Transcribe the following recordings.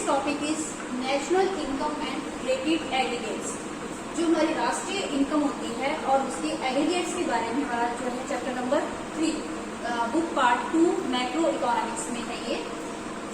Next topic is national income and related aggregates. जो हमारी राष्ट्रीय इनकम होती है और उसकी एग्रीगेट्स के बारे में हमारा जो है chapter number 3 book part 2 macro economics में है ये।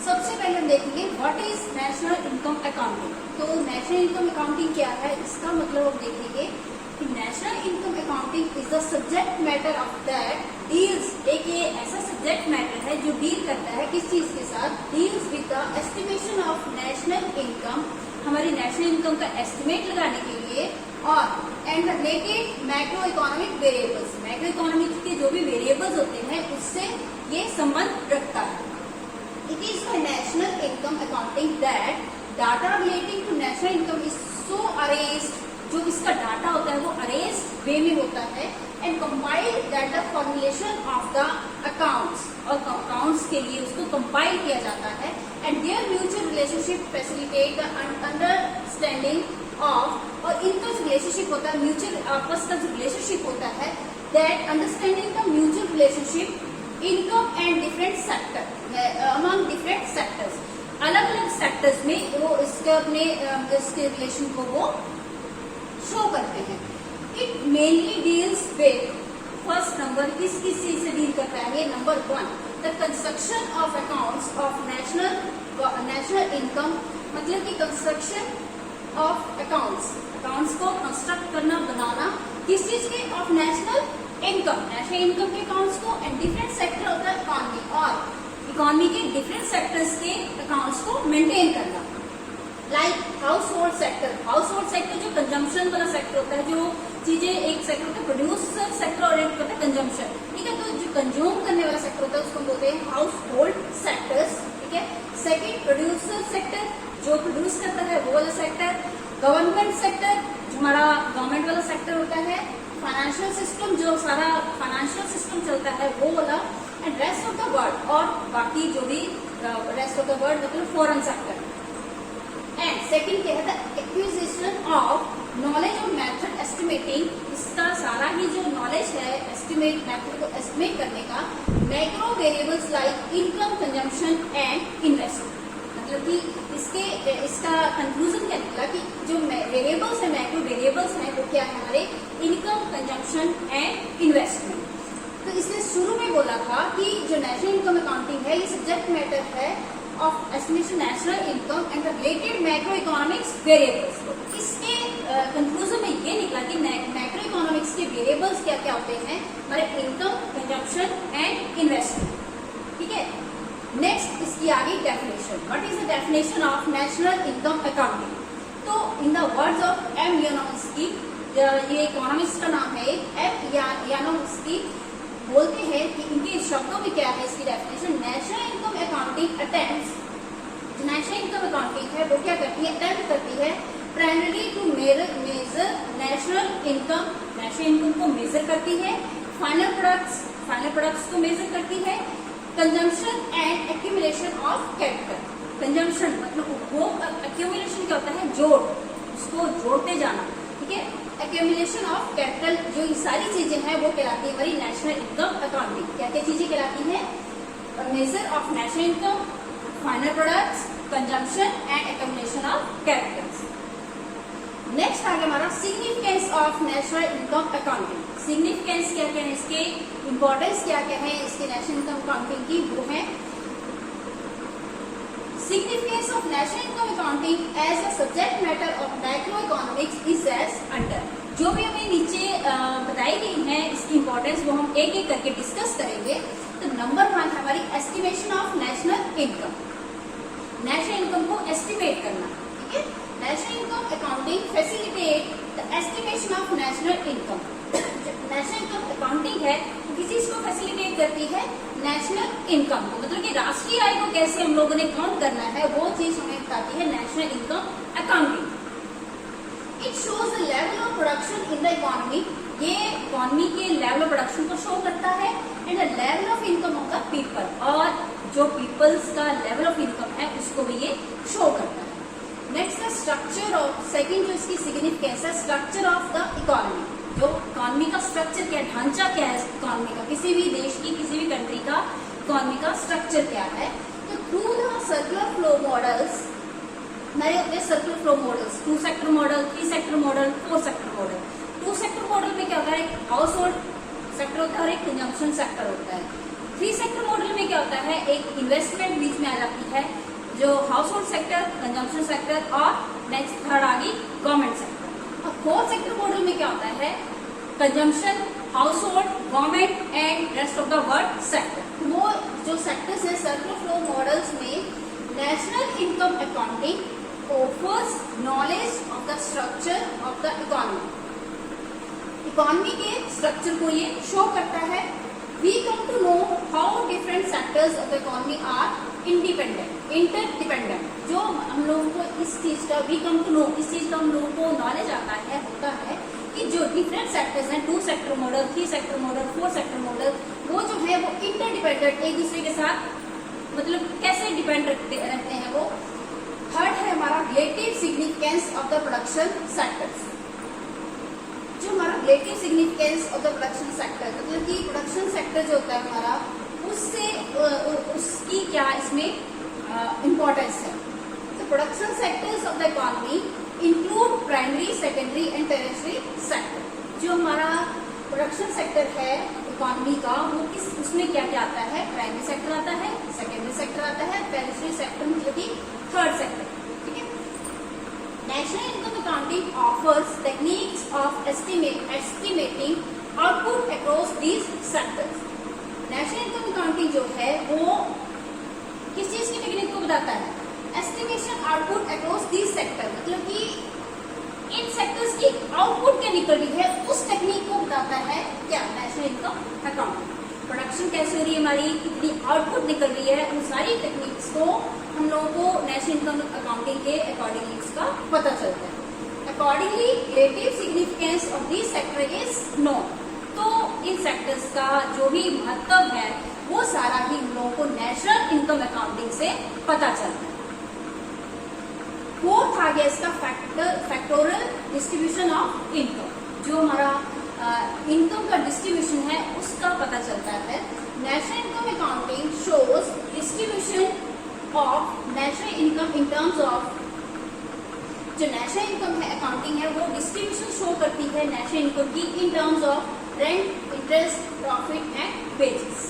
सबसे पहले हम देखेंगे what is national income accounting. तो नेशनल इनकम अकाउंटिंग क्या है, इसका मतलब हम देखेंगे कि national income accounting is the subject matter of that deals. एक ये ऐसा सब्जेक्ट मैटर है जो डील करता है किस चीज के साथ, deals with the estimation of national income, हमारी नेशनल इनकम का एस्टिमेट लगाने के लिए, और and related macro economic variables, macro economic के जो भी वेरिएबल्स होते हैं उससे ये संबंध रखता है। It is a national income accounting that data relating to national income is so arranged, जो इसका डाटा होता है वो अरेंज्ड वे में होता है, and compiled that the formulation of the accounts, और अकाउंट्स के लिए उसको कंपाइल किया जाता है, and there mutual relationship facilitate the understanding of, और इनका जो रिलेशनशिप होता है म्यूचुअल आपस का जो रिलेशनशिप होता है, that understanding the mutual relationship income and different sector among different sectors, अलग अलग सेक्टर्स में वो इसके अपने इसके रिलेशन को वो शो करते हैं। It mainly deals with, first number किस चीज से डील करता है, number 1 the construction of accounts of national income, मतलब कि कंस्ट्रक्शन ऑफ अकाउंट्स को कंस्ट्रक्ट करना, बनाना किस चीज के, ऑफ नेशनल इनकम के अकाउंट्स को, एंड डिफरेंट सेक्टर होता है इकोनॉमी, और इकोनॉमी के डिफरेंट सेक्टर्स के अकाउंट्स को मेंटेन करना। लाइक हाउस होल्ड सेक्टर जो कंजम्पशन वाला सेक्टर होता है, जो चीजें एक सेक्टर होता है प्रोड्यूसर सेक्टर और एक होता है कंजम्पशन, ठीक है। तो जो कंज्यूम करने वाला सेक्टर होता है उसको बोलते हैं हाउस होल्ड सेक्टर्स, ठीक है। सेकेंड प्रोड्यूसर सेक्टर, जो प्रोड्यूस करता है वो वाला सेक्टर। गवर्नमेंट सेक्टर, जो हमारा गवर्नमेंट वाला सेक्टर होता है। फाइनेंशियल सिस्टम, जो सारा फाइनेंशियल सिस्टम चलता है वो वाला, and rest of the world, और बाकी जो भी रेस्ट ऑफ द वर्ल्ड मतलब फॉरेन सेक्टर। एंड सेकंड क्या है, द एक्विजिशन ऑफ नॉलेज और मेथड एस्टिमेटिंग, इसका सारा ही जो नॉलेज है एस्टिमेट मेथड को एस्टिमेट करने का, macro variables like income, consumption and investment, मतलब कि इसका कंक्लूजन क्या निकला कि जो वेरिएबल्स है, मैक्रो वेरिएबल्स हैं वो क्या है हमारे, इनकम, कंजम्पशन एंड इन्वेस्टमेंट। तो इसने शुरू में बोला था कि जो नेशनल इनकम अकाउंटिंग है ये सब्जेक्ट मैटर है of estimation national income and related macro economics variables. तो इसके कंक्लूजन में ये निकला कि मैक्रो इकोनॉमिक्स के वेरिएबल्स क्या क्या होते हैं हमारे, इनकम, कंजम्पशन एंड इन्वेस्टमेंट, ठीक है। नेक्स्ट इसकी आगे definition, what is the definition of national income accounting. तो in the words of M Yanovsky, ये इकोनॉमिस्ट का नाम है, एम यानोव्स्की बोलते हैं कि इनके शब्दों में क्या है इसकी definition, national income accounting attempts, जो नेशनल इनकम अकाउंटिंग है वो क्या करती है, अटेम्प्ट करती है primarily to measure national income को मेजर करती है, फाइनल प्रोडक्ट्स को मेजर करती है, consumption and accumulation of capital. Consumption मतलब उपभोग, एक्यूमुलेशन क्या होता है, जोड़, उसको जोड़ते जाना, ठीक है। एक्यूमुलेशन ऑफ कैपिटल, जो ये सारी चीजें हैं वो कहलाती है हमारी नेशनल इनकम अकाउंटिंग। क्या क्या चीजें कहलाती हैं, measure of national income, final products, consumption and accumulation of capitals. Next आ गया हमारा significance of national income accounting. Significance क्या क्या है, इसके इंपॉर्टेंस क्या क्या है इसके नेशनल इनकम अकाउंटिंग की, वो है significance of national income accounting as a subject matter of macroeconomics is as under। जो भी हमें नीचे बताई गई है इसकी इंपॉर्टेंस वो हम एक एक करके डिस्कस करेंगे। तो नंबर 1 है हमारी estimation of national income, national income को एस्टिमेट करना, ठीक है। National income accounting facilitate the estimation of national income. National income accounting है किसी चीज को फैसिलिटेट करती है, नेशनल इनकम को, मतलब कि राष्ट्रीय आय को कैसे हम लोगों ने काउंट करना है वो चीज हमें बताती है national income accounting. It shows the level of production in the economy, ये इकोनॉमी के लेवल ऑफ प्रोडक्शन को शो करता है, and the level of income of the people, और जो पीपल्स का लेवल ऑफ इनकम है उसको भी ये शो करता है। नेक्स्ट है स्ट्रक्चर ऑफ, सेकेंड जो इसकी सिग्निफिकेंस है, स्ट्रक्चर ऑफ द इकोनॉमी, जो इकोनॉमी का स्ट्रक्चर क्या, ढांचा क्या है इकोनॉमी का, किसी भी देश की किसी भी कंट्री का इकोनॉमी का स्ट्रक्चर क्या है। तो through the circular flow models हमारे होते हैं circular flow models, 2 sector model, 3 sector model, 4 sector model. 2 sector model में क्या होता है, एक हाउस होल्ड सेक्टर होता है और एक कंजम्पशन सेक्टर होता है। 3 सेक्टर मॉडल में क्या होता है, एक इन्वेस्टमेंट बीच में आ जाती है, जो house hold sector, consumption sector और नेक्स्ट थर्ड आ गई गवर्नमेंट सेक्टर। और 4 सेक्टर मॉडल में क्या होता है, consumption, house hold, government and rest of the world sector. वो जो सेक्टर्स है सर्कुलर फ्लो मॉडल्स में national income accounting offers knowledge of the structure of the economy. Economy के स्ट्रक्चर को ये शो करता है। We come to know how different sectors of the economy are independent, interdependent. जो हम लोगों को इस चीज का we come to know, इस चीज का हम लोगों को नॉलेज आता है, होता है कि जो डिफरेंट सेक्टर्स हैं, 2 sector model, 3 sector model, 4 sector model, वो जो है वो इंटरडिपेंडेंट, एक दूसरे के साथ मतलब कैसे डिपेंड रहते हैं वो। थर्ड है हमारा relative significance of the production sectors. जो हमारा relative significance of the production sector, मतलब कि प्रोडक्शन सेक्टर जो होता है हमारा, उससे उसकी क्या इसमें इम्पोर्टेंस है। तो production sectors of the economy include primary, secondary and territory sector. जो हमारा प्रोडक्शन सेक्टर है इकोनॉमी का, वो किस उसमें क्या क्या आता है, प्राइमरी सेक्टर आता है, सेकेंडरी सेक्टर आता है, टेरिटरी सेक्टर मतलब कि थर्ड सेक्टर। ठीक है। National income accounting offers techniques of estimating output across these sectors. National income accounting जो है वो किस चीज की टेक्निक को बताता है, estimation output across these sector, मतलब कि इन सेक्टर्स की आउटपुट क्या निकल रही है उस टेक्निक को बताता है क्या, नेशनल इनकम अकाउंटिंग। प्रोडक्शन कैसे हो रही है हमारी, कितनी आउटपुट निकल रही है, उन सारी टेक्निक्स को हम लोगों को नेशनल इनकम अकाउंटिंग के अकॉर्डिंगली इसका पता चलता है। Accordingly relative significance of this sector is known. तो इन सेक्टर्स का जो भी महत्व है वो सारा ही हम लोगों को नेशनल इनकम अकाउंटिंग से पता चलता है। फोर्थ आ गया इसका फैक्टोरियल डिस्ट्रीब्यूशन ऑफ इनकम। जो हमारा इनकम का डिस्ट्रीब्यूशन है उसका पता चलता है। National income accounting shows distribution of national income in terms of, जो नेशनल इनकम है अकाउंटिंग है वो डिस्ट्रीब्यूशन शो करती है नेशनल इनकम की in terms of rent, interest, profit and wages.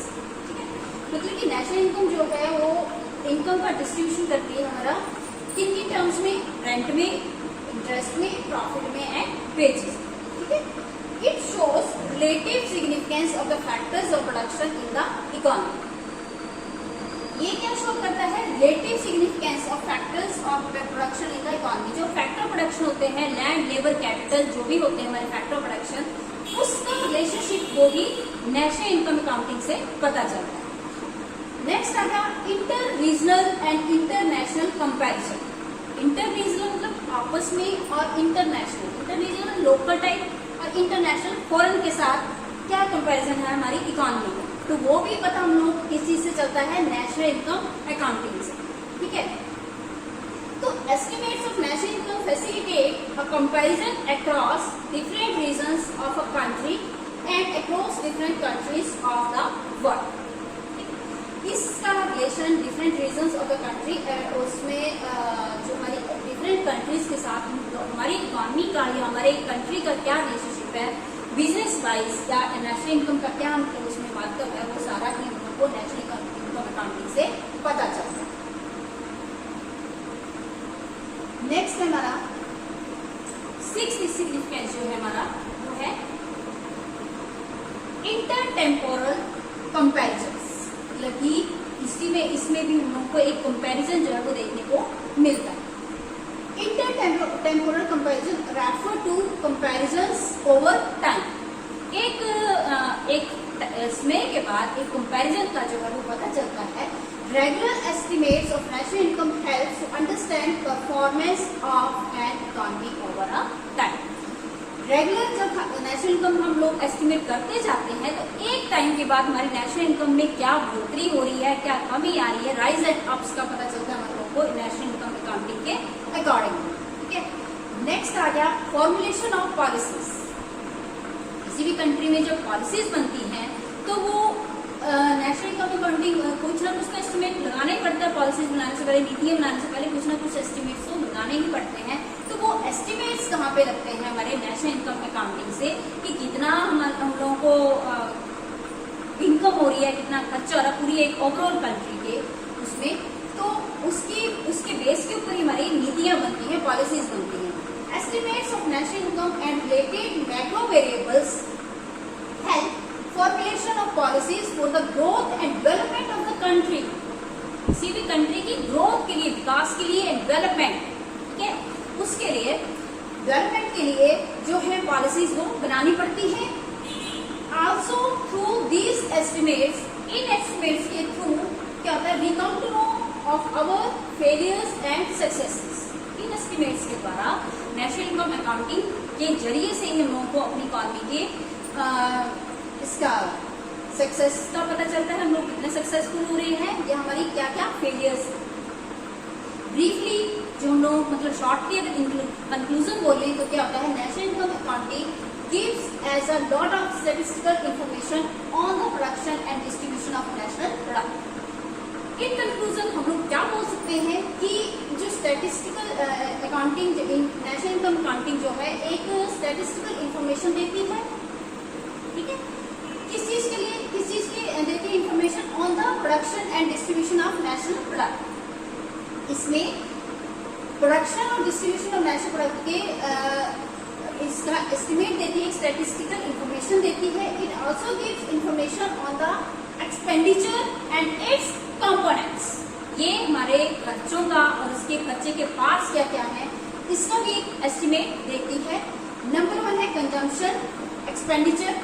ठीक है, मतलब कि नेशनल इनकम जो है वो इनकम का डिस्ट्रीब्यूशन करती है हमारा किन किन टर्म्स में, रेंट में, इंटरेस्ट में, प्रॉफिट में एंड वेजेस। ठीक है। It shows relative significance of the factors of production in the economy. ये क्या शो करता है, relative significance of factors of production in the economy. जो फैक्टर प्रोडक्शन होते हैं, लैंड, लेबर, कैपिटल, जो भी होते हैं हमारे फैक्टर प्रोडक्शन, उसका रिलेशनशिप को भी नेशनल इनकम अकाउंटिंग से पता चलता है। नेक्स्ट आ गया inter regional and international comparison. Inter regional मतलब आपस में, और international, inter regional local type और इंटरनेशनल फॉरेन के साथ क्या कंपैरिजन है हमारी इकोनॉमी का, तो वो भी पता हम लोग किस चीज से चलता है, नेशनल इनकम अकाउंटिंग से। ठीक है। तो estimates of national income facilitate a comparison across different regions of a country and across different countries of the world. इसका relation different regions of the country, उसमें जो हमारी डिफरेंट कंट्रीज के साथ हमारी इकोनॉमी का या हमारे कंट्री का क्या रिलेशनशिप है, बिजनेस वाइज या नेशनल इनकम का क्या हम उसमें बात कर रहे हैं, वो सारा ही हम लोग को नेशनल इनकम अकाउंटिंग से पता चलता है। नेक्स्ट है हमारा 6th सिग्निफिकेंस जो है हमारा वो है इंटरटेम्पोरल कंपैरिजन। मतलब कि इसमें भी हम लोग को एक कंपैरिजन जो है वो देखने को मिलता है। Intertemporal comparison refer to comparisons over time. एक समय के बाद एक कंपैरिजन का जो है वो पता चलता है। Regular estimates of national income helps to understand performance of an economy over a time. Regular जब नेशनल इनकम हम लोग एस्टिमेट करते जाते हैं तो एक टाइम के बाद हमारी नेशनल इनकम में क्या बढ़ोतरी हो रही है, क्या कमी आ रही है, राइज एंड अप्स का पता चलता है हम लोगों को नेशनल इनकम अकाउंटिंग के अकॉर्डिंग। ठीक है। नेक्स्ट आ गया फॉर्मुलेशन ऑफ पॉलिसीज। किसी भी कंट्री में जब पॉलिसीज बनती हैं तो वो नेशनल इनकम अकाउंटिंग कुछ ना कुछ का एस्टिमेट लगाना ही पड़ता है। पॉलिसीज बनाने से पहले, नीतियां बनाने से पहले कुछ ना कुछ एस्टिमेट्स तो लगाने ही पड़ते हैं, तो वो एस्टिमेट्स कहाँ पे लगते हैं हमारे नेशनल इनकम अकाउंटिंग से कि कितना हम लोगों को इनकम हो रही है, कितना खर्चा हो रहा है पूरी एक ओवरऑल कंट्री के उसमें, तो उसके बेस के ऊपर हमारी नीतियां बनती हैं, पॉलिसीज बनती हैं। Estimates of national income and related macro variables help formulation of policies for the growth and development of the country. किसी भी कंट्री की ग्रोथ के लिए, विकास के लिए, डेवलपमेंट, ठीक है, उसके लिए डेवलपमेंट के लिए जो है पॉलिसीज वो बनानी पड़ती है। आल्सो थ्रू दीज एस्टिमेट्स, इन एस्टिमेट्स के थ्रू क्या होता है, we come to know of our failures and successes. इन एस्टिमेट्स के द्वारा नेशनल इनकम अकाउंटिंग के जरिए से ही हम लोगों को अपनी इकॉनमी के इसका सक्सेस का पता चलता है, हम लोग कितने सक्सेसफुल हो रहे हैं या हमारी क्या क्या फेलियर्स। ब्रीफली जो हम लोग मतलब शॉर्टली अगर कंक्लूजन बोले तो क्या होता है, national income accounting gives us a lot of statistical information on the production and distribution of national product. In conclusion हम लोग क्या बोल सकते हैं कि जो statistical accounting, national income accounting जो है एक स्टैटिस्टिकल इंफॉर्मेशन देती है, ठीक है, किस चीज के लिए, किस चीज की देती है information on the production and distribution of national product. इसमें प्रोडक्शन और डिस्ट्रीब्यूशन ऑफ नेशनल प्रोडक्ट के इसका एस्टिमेट देती है, स्टैटिस्टिकल इंफॉर्मेशन देती है। It also gives information on the expenditure and it's components. ये हमारे खर्चों का और उसके खर्चे के पार्ट्स क्या क्या है इसका भी एक एस्टिमेट देती है। नंबर 1 है कंजम्पशन एक्सपेंडिचर,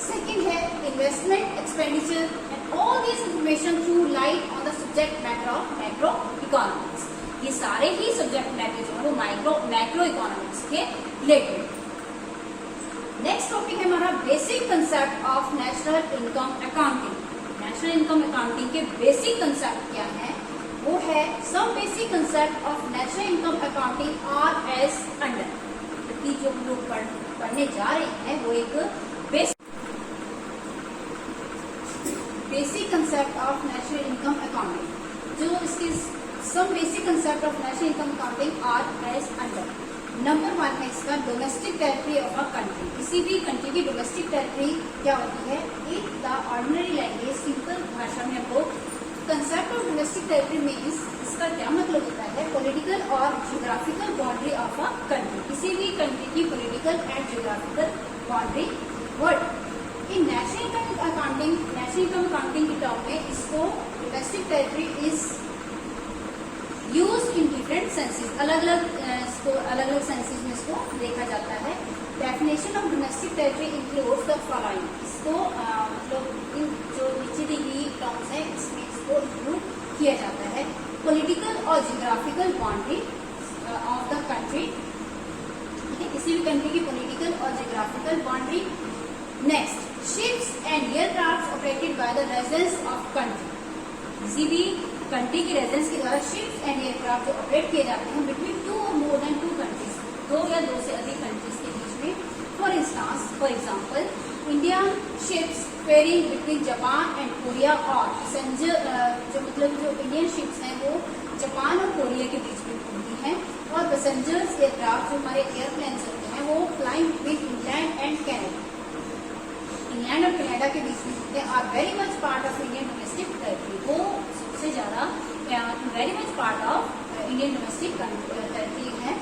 सेकंड है investment expenditure, and all this information through light on the subject matter of macro economics. ये सारे ही सब्जेक्ट मैटर जो है वो मैक्रो इकोनॉमिक्स के रिलेटेड। नेक्स्ट टॉपिक है हमारा basic concept of national income accounting. National income accounting के बेसिक कंसेप्ट क्या है, वो है some basic concept of national income accounting are as under. जो हम लोग पढ़ने जा रहे हैं वो एक basic concept of national income accounting. जो इसके some basic concept of national income accounting are as under. Number 1 है इसका domestic territory of a country. किसी भी कंट्री की डोमेस्टिक टेरिटरी क्या होती है, in the ordinary language, simple भाषा में हमको concept of domestic territory means, इसका क्या मतलब होता है, पॉलिटिकल और geographical boundary of a country. किसी भी कंट्री की political and geographical boundary word. In national income accounting के टर्म में इसको domestic territory is use in different senses, अलग अलग सेंसेस में इसको देखा जाता है। Definition of domestic territory includes the following. इसको मतलब इन जो नीचे दी गई टर्म्स है इसमें इसको इंक्लूड किया जाता है। पॉलिटिकल और geographical boundary of the country, ठीक है, किसी भी कंट्री की पॉलिटिकल और geographical boundary. Next, ships and aircraft operated by the residents of country. किसी भी कंट्री के रेजिडेंट्स के द्वारा शिप्स एंड एयरक्राफ्ट जो ऑपरेट किए जाते हैं बिटवीन 2 और मोर देन 2 कंट्रीज, 2 या 2 से अधिक कंट्रीज के बीच में। For example Indian ships ferrying between Japan and Korea, और पैसेंजर जो इंडियन शिप्स हैं वो जापान और कोरिया के बीच में घूमती हैं, और पैसेंजर्स एयरक्राफ्ट जो हमारे एयरप्लेन्स होते हैं वो flying between England and Canada, England और कनाडा के बीच में होते हैं, are very much part of Indian domestic territory. वो सबसे ज्यादा very much part of Indian domestic territory है।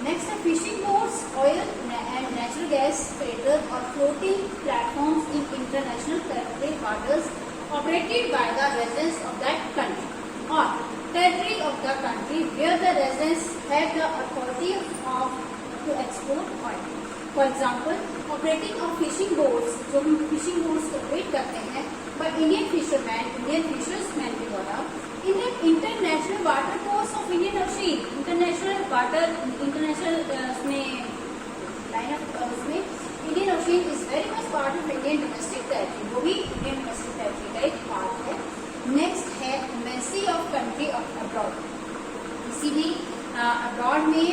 नेक्स्ट है fishing boats, oil and natural gas freighter और floating platforms in international territory waters operated by the residents of that country और territory of the country where the residents have the authority of to export oil. For example operating of fishing boats, जो हम fishing boats operate करते हैं by Indian फिशर्समैन के द्वारा in the international water course of Indian ocean. International उसमें line of उसमें Indian ocean is very much part of Indian domestic territory, वो भी इंडियन डोमेस्टिक टेरिटरी का एक पार्ट है। नेक्स्ट है embassy of country of abroad. किसी भी अब्रॉड में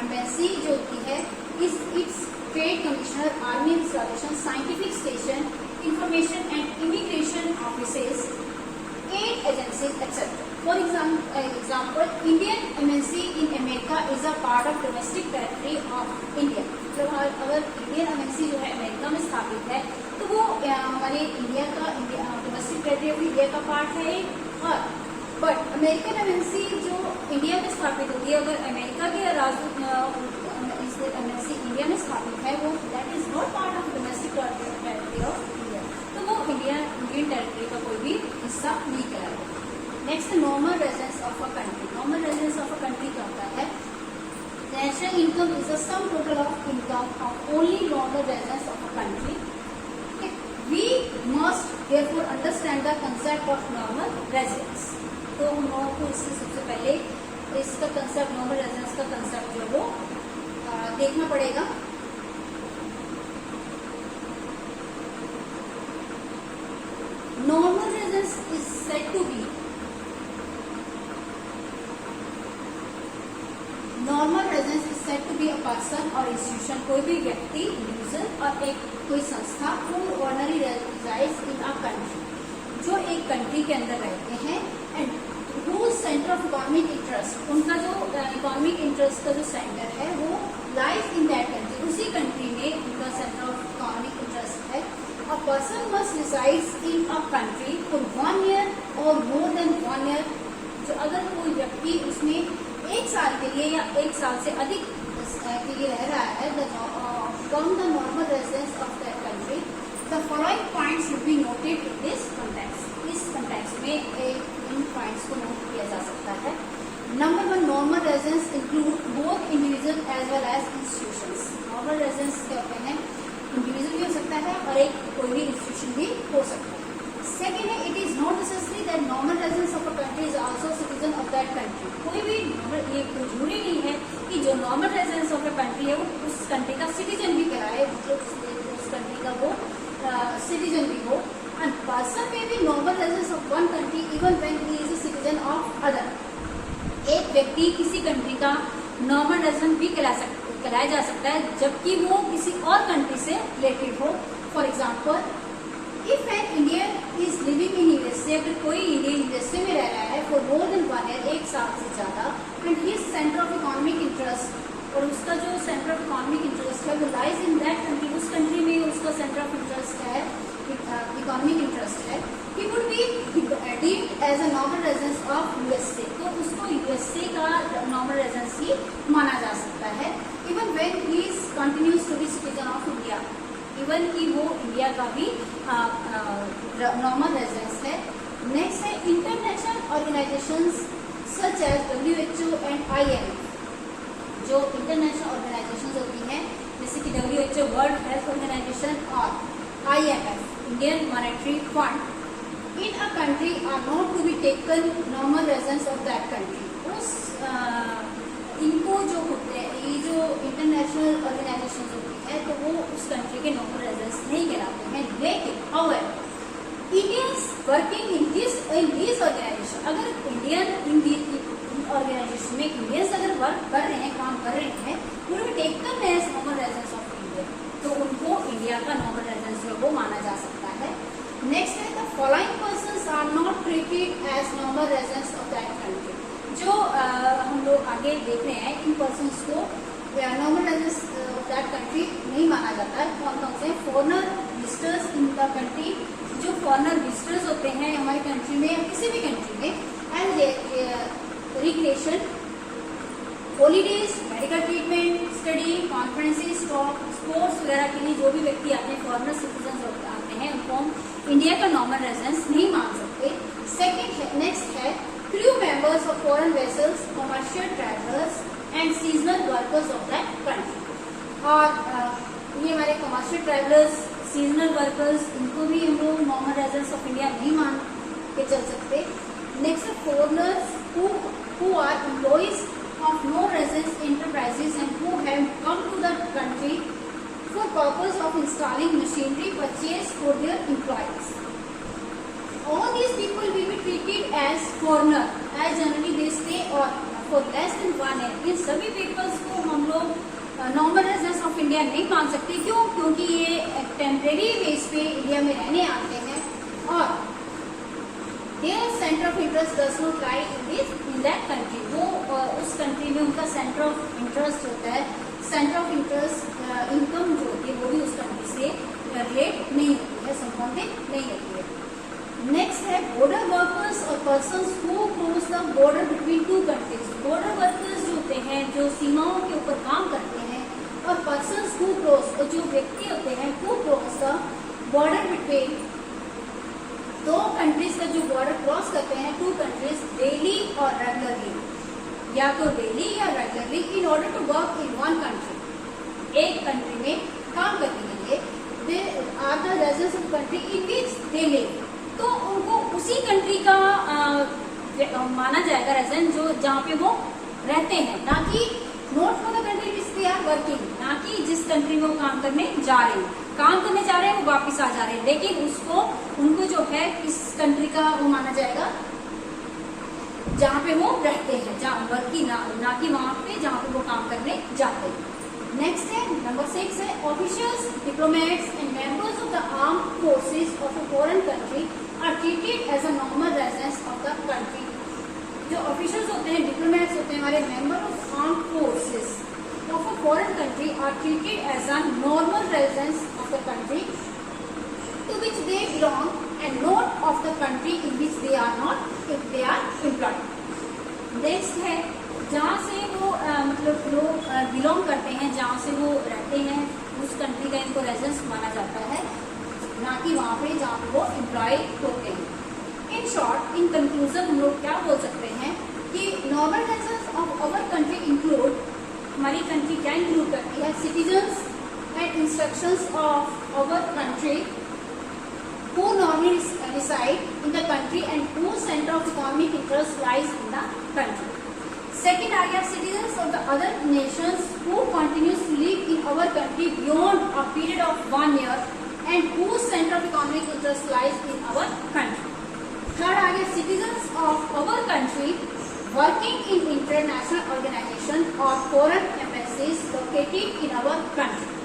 एम्बेसी जो होती है it's trade commissioner, army installation, scientific station, information and immigration offices, ad agencies etcetera. For example Indian MNC in America is a part of domestic territory of India. मतलब अगर Indian MNC जो है America में स्थापित है तो वो हमारे इंडिया का डोमेस्टिक टेरिटरी ऑफ इंडिया का पार्ट है। और बट अमेरिकन एमएनसी जो इंडिया में स्थापित होती है, अगर अमेरिका के एमएनसी इंडिया में स्थापित है, वो that is not part of domestic territory of India, तो वो इंडियन टेरिटरी का कोई भी हिस्सा नहीं कराएगा। Next, normal residence of a country. Normal residence of a country क्या होता है? National income is the sum total of income of only normal residence of a country. We must therefore understand the concept of normal residence। तो हम लोगों को इससे सबसे पहले इसका कंसेप्ट, नॉर्मल रेजिडेंस का कंसेप्ट जो है वो देखना पड़ेगा। Normal residence is said to be normal residence is said to be a person और इंस्टीट्यूशन, कोई भी व्यक्ति, इंडिविजुअल और एक कोई संस्था who ordinary resides in a country, जो एक कंट्री के अंदर रहते हैं, and who centre of economic interest, उनका जो इकोनॉमिक इंटरेस्ट का जो सेंटर है वो लाइज इन दैट कंट्री, उसी कंट्री में उनका सेंटर ऑफ इकोनॉमिक इंटरेस्ट है। A person must resides in a country for 1 year और मोर देन 1 ईयर। जो अगर कोई व्यक्ति उसमें 1 साल के लिए या 1 साल से अधिक के लिए रह रहा है, from the normal residence of that country, the following points should be noted in this context। इस context में इन points को नोट किया जा सकता है। Number 1, normal residence include both individual as well as institutions। Normal residence क्या होते हैं? Individual भी हो सकता है और एक कोई भी institution भी हो सकता है। Second है, it is not necessary that normal residence of a country is also citizen of that country। कोई भी ये जरूरी नहीं है कि जो normal residence of a country है वो उस कंट्री का सिटीजन भी कराए, मतलब उस कंट्री का वो सिटीजन भी हो। एंड पर्सन में भी normal residence of one country even when he is a citizen of other. एक व्यक्ति किसी कंट्री का नॉर्मल रेजिडेंट भी कराया जा सकता है जबकि वो किसी और कंट्री से रिलेटेड हो। For example, if an Indian is living in USA, अगर कोई इंडियन यूएसए में रह रहा है फॉर मोर देन 1 ईयर, 1 साल से ज्यादा, and his centre of economic interest, और उसका जो सेंटर ऑफ इकोनॉमिक इंटरेस्ट है वो लाइज इन दैट कंट्री, उस कंट्री में उसका सेंटर ऑफ इंटरेस्ट है, इकोनॉमिक इंटरेस्ट है, he would be deemed as a normal residence of USA. तो उसको यूएसए का नॉर्मल रेजिडेंस ही माना जा सकता है, even when he is continues to be citizen of India, even कि वो इंडिया का भी नॉर्मल रेजिडेंस है। नेक्स्ट है international organisations such as WHO and IMF। जो इंटरनेशनल ऑर्गेनाइजेशंस होती हैं जैसे कि WHO वर्ल्ड हेल्थ ऑर्गेनाइजेशन और IMF Indian monetary fund in a country are not to be taken normal residence of that country. उस इनको जो होते हैं, ये जो इंटरनेशनल ऑर्गेनाइजेशन होती है तो वो उस कंट्री के नॉर्मल रेजिडेंस नहीं कहलाते हैं। लेकिन however Indians working in this organisation, अगर इंडियन इन ऑर्गेनाइजेशन में इंडियंस अगर वर्क कर रहे हैं, काम कर रहे हैं, उन्होंने taken as normal residence of India, तो उनको इंडिया का नॉर्मल रेजिडेंस जो वो माना जा सकता है। नेक्स्ट है, the following persons are not treated as normal residence of that country. जो हम लोग आगे देख रहे हैं, इन पर्संस को normal residence of that country नहीं माना जाता है। कौन कौन से? Foreigner visitors in the country, जो फॉरेनर विजिटर्स होते हैं हमारी कंट्री में या किसी भी कंट्री में, and recreation, holidays, medical treatment, study, conferences, sports वगैरह के लिए जो भी व्यक्ति आते हैं, फॉरेनर सिटीजन आते हैं, उनको हम इंडिया का नॉर्मल रेजिडेंस नहीं मान सकते। सेकेंड, नेक्स्ट है crew members of foreign vessels, commercial travelers and seasonal workers of that country। और ये हमारे कमर्शियल ट्रैवलर्स, सीजनल वर्कर्स, इनको भी हम लोग नॉर्मल रेजिडेंस ऑफ इंडिया नहीं मान के चल सकते। Next, foreigners who are employees of no residence enterprises and who have come to the country for purpose of installing machinery purchased for their employees। All these people will be treated as foreigner as generally they stay or for less than 1 year। इन सभी peoples को हम लोग normal residence of India नहीं मान सकते। क्यों? क्योंकि ये टेम्परेरी बेस पे इंडिया में रहने आते हैं और their centre of interest does not lie in that country, वो उस कंट्री में उनका सेंटर ऑफ इंटरेस्ट होता है, सेंटर ऑफ इंटरेस्ट इनकम जो होती है वो भी उस कंट्री से रिलेट नहीं होती है, संबंधित नहीं होती है। नेक्स्ट है बॉर्डर वर्कर्स और persons who cross the border between two countries. Border workers जो होते हैं, जो सीमाओं के ऊपर काम करते हैं, और पर्सन्स हु क्रॉस, और जो व्यक्ति होते हैं who cross the border between दो कंट्रीज का जो बॉर्डर क्रॉस करते हैं, टू कंट्रीज डेली और रेगुलरली, या तो डेली या regularly, in order to work in one country, एक कंट्री में काम करने के लिए, they are the residents of country in which they live, तो उनको उसी कंट्री का माना जाएगा रेजिडेंट जो जहाँ पे वो रहते हैं, ना कि not for the country which they are working, ना कि जिस कंट्री में वो काम करने जा रहे हैं, काम करने जा रहे हैं वो वापस आ जा रहे हैं, लेकिन उसको उनको जो है इस कंट्री का वो माना जाएगा जहाँ पे वो रहते हैं, जहाँ वर्किंग, ना कि वहाँ पे जहाँ पे वो काम करने जाते हैं। नेक्स्ट है नंबर 6 है officials, diplomats and members of the arm forces of a foreign country are treated as a normal residents of the country. जो ऑफिशियल्स होते हैं, डिप्लोमेट्स होते हैं, हमारे member of arm forces of a foreign country are treated as a normal residents of the country to which they belong and not of the country in which they are not, if they are employed. Next है जहाँ से वो मतलब लोग belong करते हैं, जहाँ से वो रहते हैं, उस कंट्री का इनको रेजिडेंस माना जाता है, ना कि वहाँ पे जहाँ पे वो एम्प्लॉय होते हैं। इन शॉर्ट, इन कंक्लूजन हम लोग क्या बोल सकते हैं कि normal residence of our country include, हमारी कंट्री क्या इंक्लूड करती है, citizens and instructions of our country who normally reside in the country and whose center of economic interest lies in the country. Second are your citizens of the other nations who continues to live in our country beyond a period of 1 year and whose center of economic interest lies in our country. Third are your citizens of our country working in international organization or foreign embassies located in our country.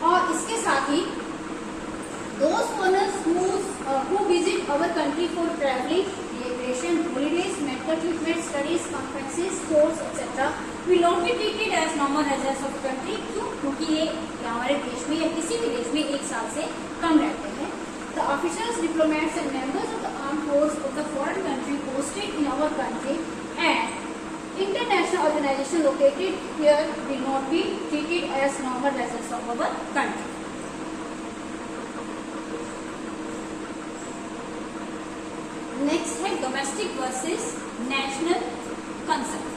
और इसके साथ ही those foreigners who visit our country for traveling, recreation, holidays, medical treatment, studies, conferences, sports, etc. will not be treated as normal residents of the country. क्यों? क्योंकि ये हमारे देश में या किसी भी देश में 1 साल से कम रहते हैं। The officials, diplomats and members of the armed force of the foreign country posted in our country and international organization located here will not be treated as normal residents of our country. Next है domestic versus national concept.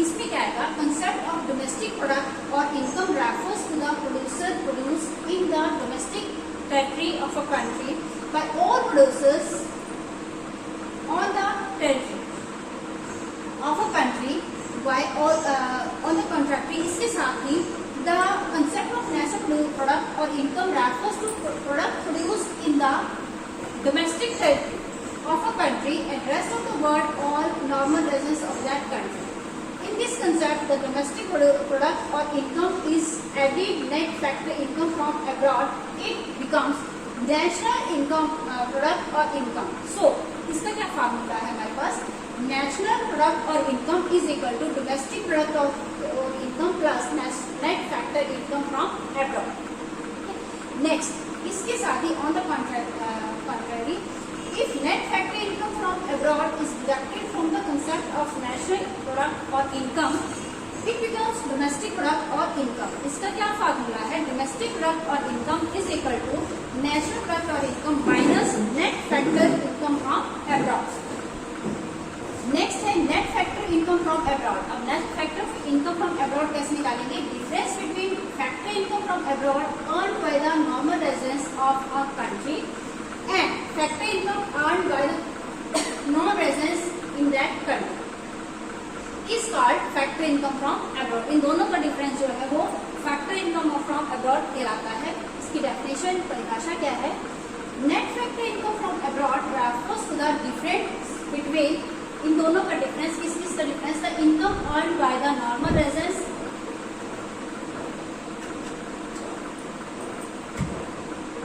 इसमें क्या आएगा, concept of domestic product और income refers to the producer produce in the domestic territory of a country by all producers on the territory of a country by all on the country. इसके साथ ही the concept of national product or income refers to product produced in the domestic territory of a country and rest of the world all normal residents of that country. In this concept, the domestic product or income is added net factor income from abroad. It becomes national income product or income. So, इसका क्या formula है हमारे पास, national product और income is equal to domestic product और income plus net factor income from abroad. Next, इसके साथ ही on the contrary, if net factor income from abroad is deducted from the concept of national product or income, it becomes domestic product or income. इसका क्या formula है, domestic product और income is equal to national product और income minus net factor income from abroad. Next है net factor income from abroad. अब net factor income from abroad कैसे निकालेंगे, difference between factor income from abroad earned by the normal residents of a country and factor income earned by the non residents in that country is called factor income from abroad. इन दोनों का difference जो है वो factor income from abroad कहलाता है। इसकी definition, परिभाषा क्या है, net factor income from abroad refers to the difference between, इन दोनों का डिफरेंस, किस का difference, the income earned by the normal residents,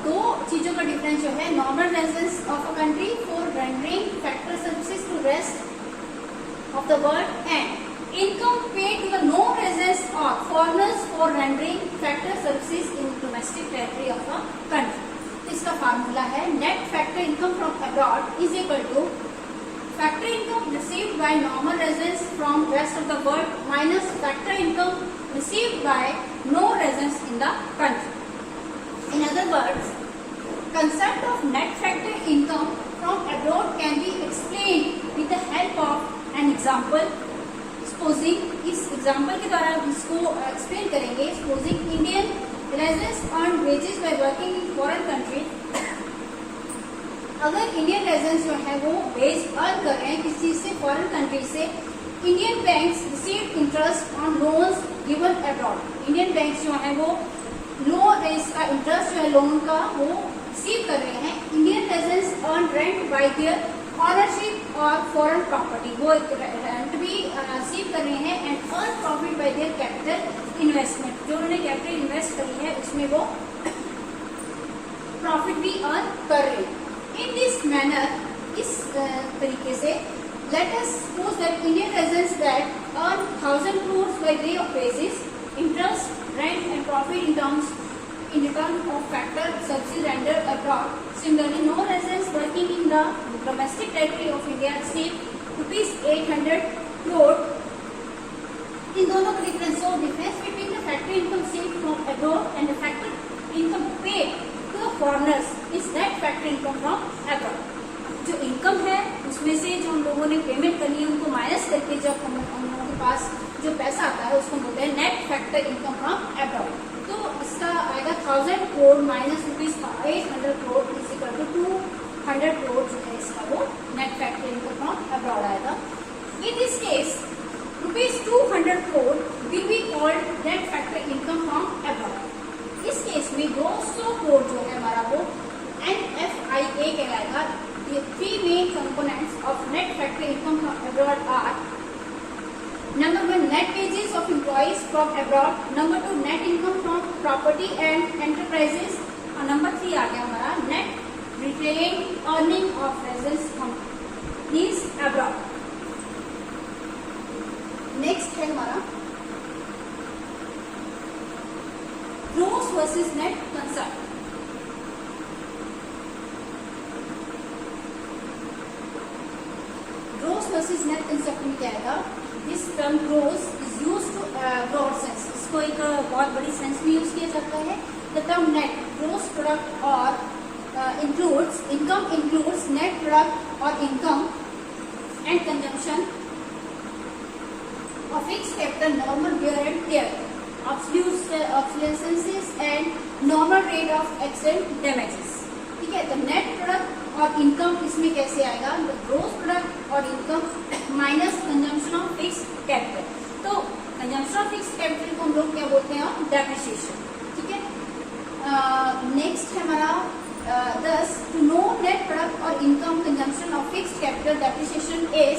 दो चीजों का डिफरेंस जो है, normal residence of a country for rendering factor services to rest of the world and income paid to the non residents of foreigners for rendering factor services in domestic territory of a country. इसका formula है net factor income from abroad is equal to factor income received by normal residents from rest of the world minus factor income received by no residents in the country. In other words, concept of net factor income from abroad can be explained with the help of an example. Supposing, इस example के द्वारा इसको explain करेंगे. Supposing Indian residents earn wages by working in foreign country. अगर Indian residents जो है वो veg earn कर रहे हैं किसी से, फॉरेन कंट्री से, Indian banks receive interest on loans given abroad. Indian banks जो है वो लोन, इसका इंटरेस्ट जो है लोन का वो रिसीव कर रहे हैं। Indian residents earn rent bye there ownership और फॉरेन प्रॉपर्टी, वो रेंट भी रिसीव कर रहे हैं and earn profit by their capital investment, जो उन्होंने कैपिटल इन्वेस्ट करी है उसमें वो प्रॉफिट भी अर्न कर रहे हैं। In this manner, इस तरीके से, let us suppose that Indian residents that earn 1,000 crores by way of wages, interest, rent and profit in return of factor services rendered abroad. Similarly, no residents working in the domestic territory of India receive rupees 800 crore. इन दोनों का difference, so difference between the factor income received from abroad and the factor income paid to the foreigners is net factor income from abroad. जो income है उसमें से जो हम लोगों ने पेमेंट करनी है उनको माइनस करके जब हम लोगों के पास जो पैसा आता है उसको बोलते हैं net factor income from abroad. तो इसका आएगा 1,000 crore minus rupees 800 crore is equal to 200 crore जो है इसका वो net factor income from abroad आएगा। In this case rupees 200 crore will be called net factor income from abroad. इस केस में 200 करोड़ जो है हमारा वो NFIA कहलाएगा। The three main components of net factor income from abroad are number 1 net wages of employees from abroad, number 2 net income from property and enterprises और number 3 आ गया हमारा net retained earning of residents from these abroad। Next है हमारा gross versus net concept। Gross versus net concept में क्या आएगा, this term gross is use to broad sense, इसको एक बहुत बड़ी सेंस में यूज किया जाता है। The term net gross product और includes income, includes net product और income and consumption of fixed capital, normal wear and tear, obsolescences and normal rate of accident damages. ठीक है, तो नेट प्रोडक्ट और इनकम इसमें कैसे आएगा, ग्रोस प्रोडक्ट और income minus consumption of fixed capital. तो कंजम्पशन ऑफ फिक्स्ड कैपिटल को हम लोग क्या बोलते हैं, डेप्रिसिएशन। ठीक है, नेक्स्ट है हमारा 10 टू नो नेट प्रोडक्ट और income consumption of fixed capital depreciation is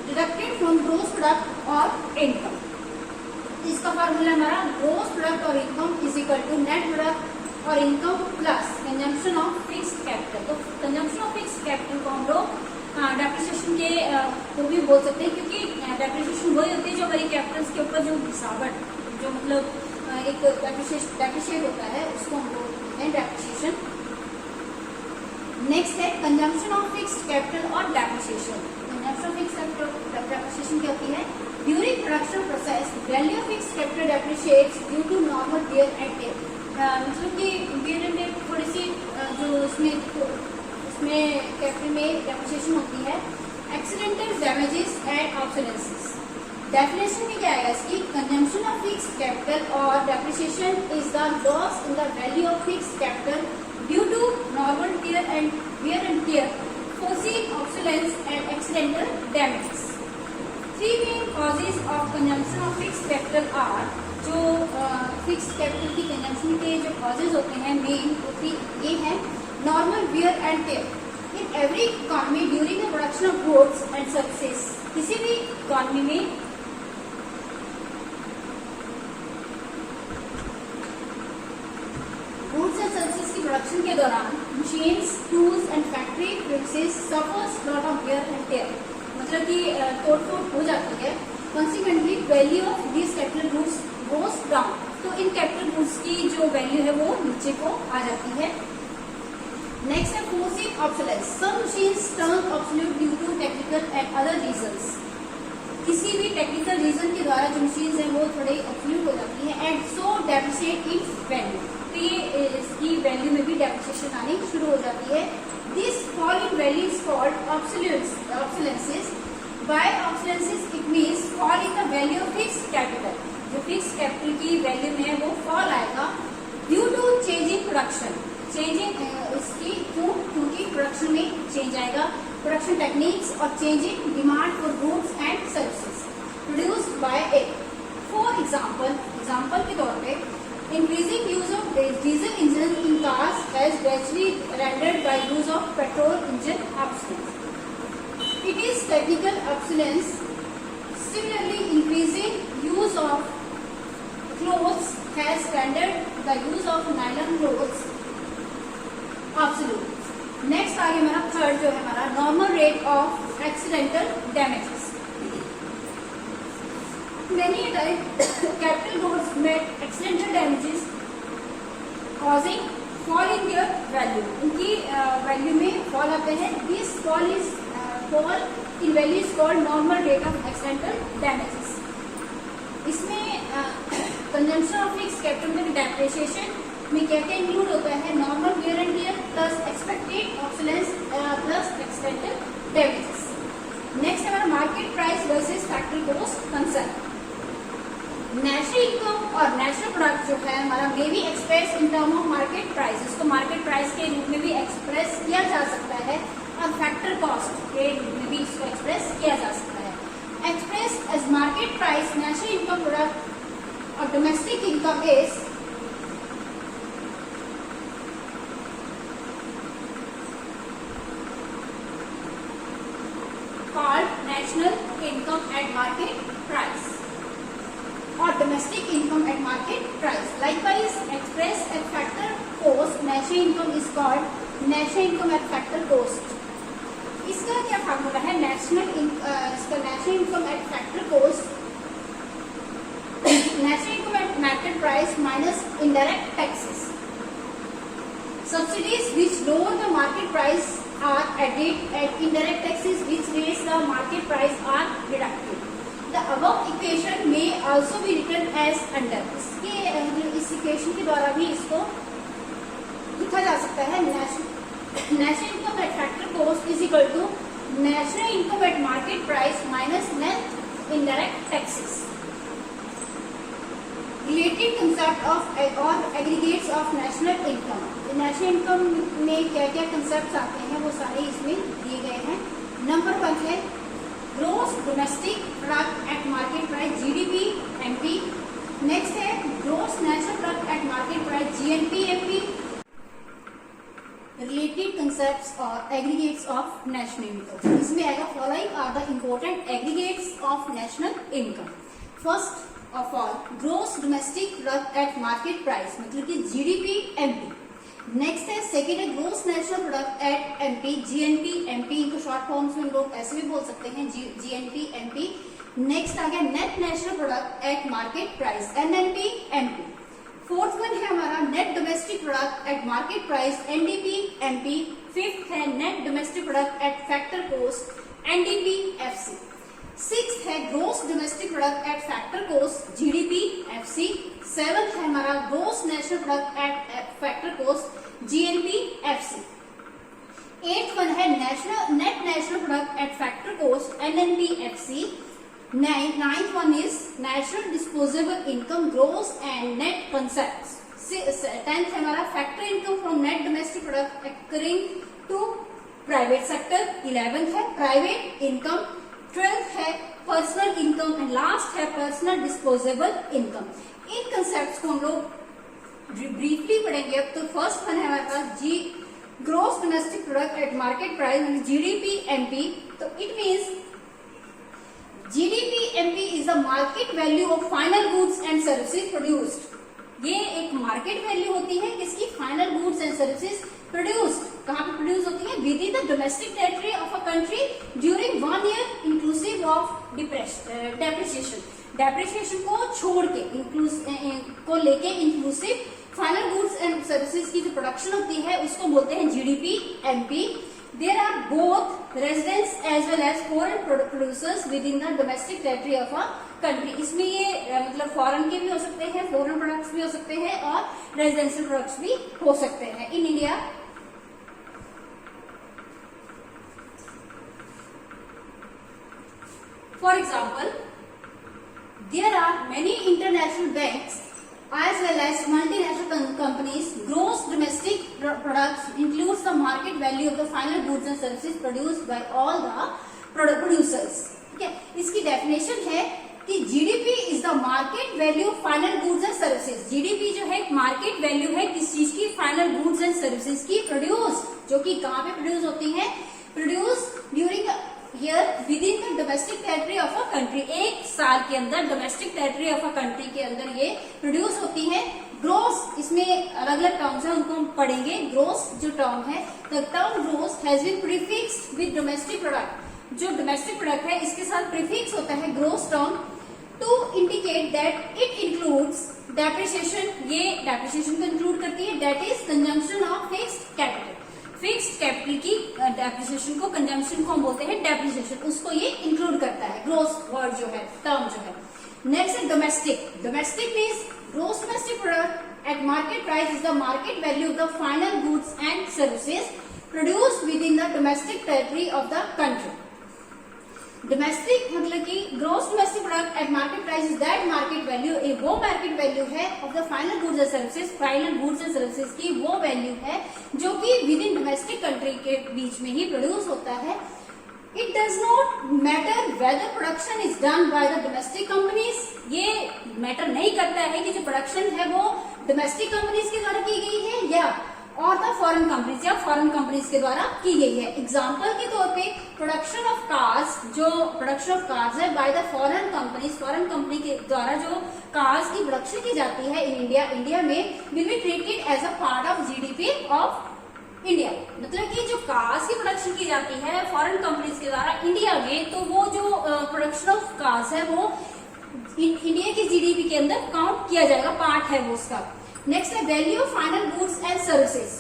deducted from gross product और इनकम। इसका फार्मूला हमारा ग्रोस प्रोडक्ट और income is equal to net product और income plus consumption of fixed capital. तो consumption of fixed capital को हम लोग depreciation के को भी बोल सकते हैं, क्योंकि डेप्रिसिएशन वही होती है जो हमारी कैपिटल्स के ऊपर जो घिसावट, जो मतलब एक डेप्रिशिएट होता है उसको हम लोग बोलते हैं डेप्रिसिएशन। नेक्स्ट है कंजम्पशन ऑफ फिक्स्ड कैपिटल और depreciation. Consumption of fixed capital depreciation क्या होती है, during production process value of fixed capital depreciates due to normal wear and tear. मतलब कि वेयर एंड टियर थोड़ी सी जो उसमें कैपिटल में डेप्रिसिएशन होती है, accidental damages and obsolescence. Definition में क्या आएगा इसकी, कंजम्पशन ऑफ फिक्स्ड कैपिटल और depreciation is the loss in the value of fixed capital due to normal tear and wear and tear, forcing obsolescence and accidental damages. Three main causes of consumption of fixed capital are, जो fixed capital की consumption के जो causes होते हैं main वो ये है, normal wear and tear in every economy during the production of goods and services. किसी भी इकोनॉमी में प्रोडक्शन के दौरान machines, tools and factory premises suffers lot of wear and tear, मतलब कि तोड़-फोड़ हो जाती है। Consequently value of this capital goods goes down, तो इन कैपिटल गुड्स की जो वैल्यू है वो नीचे को आ जाती है। नेक्स्ट है forcing obsolescence, some machines turn obsolete due to technical and other reasons, किसी भी टेक्निकल रीजन के द्वारा जो मशीन्स हैं वो थोड़ी ऑब्सोल्यूट हो जाती है and so depreciate in value, तो ये इसकी वैल्यू में भी डेप्रिशिएशन आनी शुरू हो जाती है। This fall in value is called obsolescences. By obsolescences it means fall in the value of fixed capital, जो फिक्स्ड कैपिटल की वैल्यू में वो फॉल आएगा due to changing production, changing इसकी क्योंकि प्रोडक्शन में चेंज आएगा, प्रोडक्शन टेक्निक्स और changing demand for goods and services produced by it. For example के तौर पे increasing use of diesel engine in cars has gradually rendered by use of petrol engine obsolescence. It is technical obsolescence. Similarly increasing use of clothes has rendered the use of nylon clothes obsolete. Next आगे हमारा third जो है हमारा normal rate of accidental damages. Many times capital goods met accidental damages causing fall in their value, उनकी value में fall आते हैं। This fall in value is called normal rate of accidental damages। इसमें consumption of fixed capital में depreciation में क्या क्या include होता है, normal wear and tear plus expected obsolescence plus accidental damages. Next हमारा market price versus factory cost concept. National income और national product जो है हमारा may be express in term of market price, इसको मार्केट प्राइस के रूप में भी एक्सप्रेस किया जा सकता है और फैक्टर कॉस्ट के रूप में भी इसको एक्सप्रेस किया जा सकता है। Express as market price national income product और domestic income is called national income at market price or domestic income at market price. Likewise, expressed at factor cost, national income is called national income at factor cost. इसका क्या formula है, इसका national income at factor cost, national income at market price minus indirect taxes. Subsidies which lower the market price are added and indirect taxes which raise the market price are deducted. The above equation may also be written as under. इस equation के द्वारा भी इसको लिखा जा सकता है। National income at factor cost is equal to national income at market price minus net indirect taxes. Related concept of और aggregates of national income. National income में क्या क्या कंसेप्ट आते हैं वो सारे इसमें दिए गए हैं। नंबर 1 है gross domestic product at market price GDP MP. Next है gross national product at market price GNP MP. Related concepts और एग्रीगेट्स ऑफ नेशनल इनकम, इसमें आएगा following are the important aggregates of national income. First of all gross domestic product at market price, मतलब कि GDP MP. Next है second है gross national product at MP GNP MP, इनको short forms में लोग ऐसे भी बोल सकते हैं जीएनपी एमपी। नेक्स्ट आ गया net national product at market price NNP MP. Fourth one है हमारा net domestic product at market price NDP MP. Fifth है net domestic product at factor cost NDP FC. Sixth है gross domestic product at factor cost GDP FC. Seventh है हमारा gross national product at factor cost GNP FC. Eighth one है net national product at factor cost NNP FC. Ninth one is national disposable income gross and net concepts. 10th है हमारा factor income from net domestic product accruing to private sector. 11th है private income. 12th है personal income and last है personal disposable income. इन concepts को हम लोग briefly पढ़ेंगे। अब तो फर्स्ट वन है हमारे पास G gross domestic product at market price GDP MP. तो it means GDP MP is the market value of final goods and services produced. ये एक मार्केट वैल्यू होती है किसकी, final goods and services produced, कहाँ पे प्रोड्यूस होती है, within the domestic territory of a country during 1 year inclusive of depreciation, depreciation को छोड़ के को लेके inclusive final goods and services की जो प्रोडक्शन होती है उसको बोलते हैं GDP MP. There are both residents as well as foreign producers within the domestic territory of a country. इसमें ये मतलब फॉरेन के भी हो सकते हैं, फॉरेन प्रोडक्ट्स भी हो सकते हैं और रेजिडेंशियल प्रोडक्ट्स भी हो सकते हैं in India. For example, there are many international banks as well as multinational companies. Gross domestic products includes the market value of the final goods and services produced by all the product producers. ठीक है, इसकी definition है कि GDP is the market value of final goods and services. GDP जो है market value है किस चीज की, फाइनल गुड्स एंड सर्विसेज की प्रोड्यूस, जो कि कहाँ पे प्रोड्यूस होती है, produce during here with in the domestic territory of a country. एक साल के अंदर domestic territory of a country के अंदर ये प्रोड्यूस होती है। ग्रोस, इसमें अलग अलग टर्म्स है, उनको हम पढ़ेंगे। ग्रोस जो टर्म है, the term gross has been prefixed with domestic product. जो डोमेस्टिक प्रोडक्ट है इसके साथ प्रीफिक्स होता है gross term to indicate that it includes depreciation. ये डेप्रिसिएशन को इंक्लूड करती है, that is consumption of fixed capital. Fixed capital की डेप्रिसिएशन को, कंजम्पशन को हम बोलते हैं डेप्रिसिएशन, उसको ये इंक्लूड करता है ग्रोस वर्ड जो है, टर्म जो है। नेक्स्ट है domestic. Domestic means gross domestic product at market price is the market value of the final goods and services produced within the domestic territory of the country. Domestic मतलब कि gross domestic product at market price is that market value, वो market value है of the final goods and services, final goods and services की वो value है जो कि with in domestic country के बीच में ही प्रोड्यूस होता है। It does not matter whether production is done by the domestic companies. ये मैटर नहीं करता है कि जो प्रोडक्शन है वो डोमेस्टिक कंपनीज के द्वारा की गई है या और द फॉरेन कंपनीज, या फॉरेन कंपनीज के द्वारा की गई है। एग्जाम्पल के तौर पे प्रोडक्शन ऑफ कार्स, जो प्रोडक्शन ऑफ कार्स है by the foreign companies, foreign company के द्वारा जो कार्स की प्रोडक्शन की जाती है इन इंडिया, इंडिया में will be treated as a part of GDP of India. मतलब कि जो कार्स की प्रोडक्शन की जाती है फॉरेन कंपनीज के द्वारा इंडिया में, तो वो जो प्रोडक्शन ऑफ कार्स है वो इंडिया की जीडीपी के अंदर काउंट किया जाएगा, पार्ट है वो उसका। नेक्स्ट है value of final goods and services.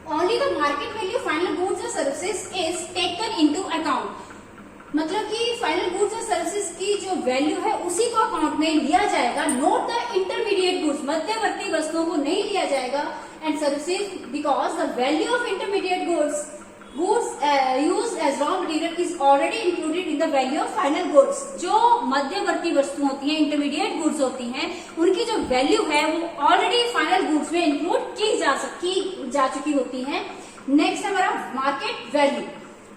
Only the market value of final goods and services is taken into account. मतलब कि फाइनल गुड्स एंड सर्विसेज की जो वैल्यू है उसी को अकाउंट में लिया जाएगा, नॉट द इंटरमीडिएट गुड्स, मध्यवर्ती वस्तुओं को नहीं लिया जाएगा, and services because the value of intermediate goods used as raw material is already included in the value of final goods। जो मध्यवर्ती वस्तु होती हैं, इंटरमीडिएट गुड्स होती हैं, उनकी जो वैल्यू है वो ऑलरेडी फाइनल गुड्स में इंक्लूड की जा चुकी होती है। नेक्स्ट है हमारा market value.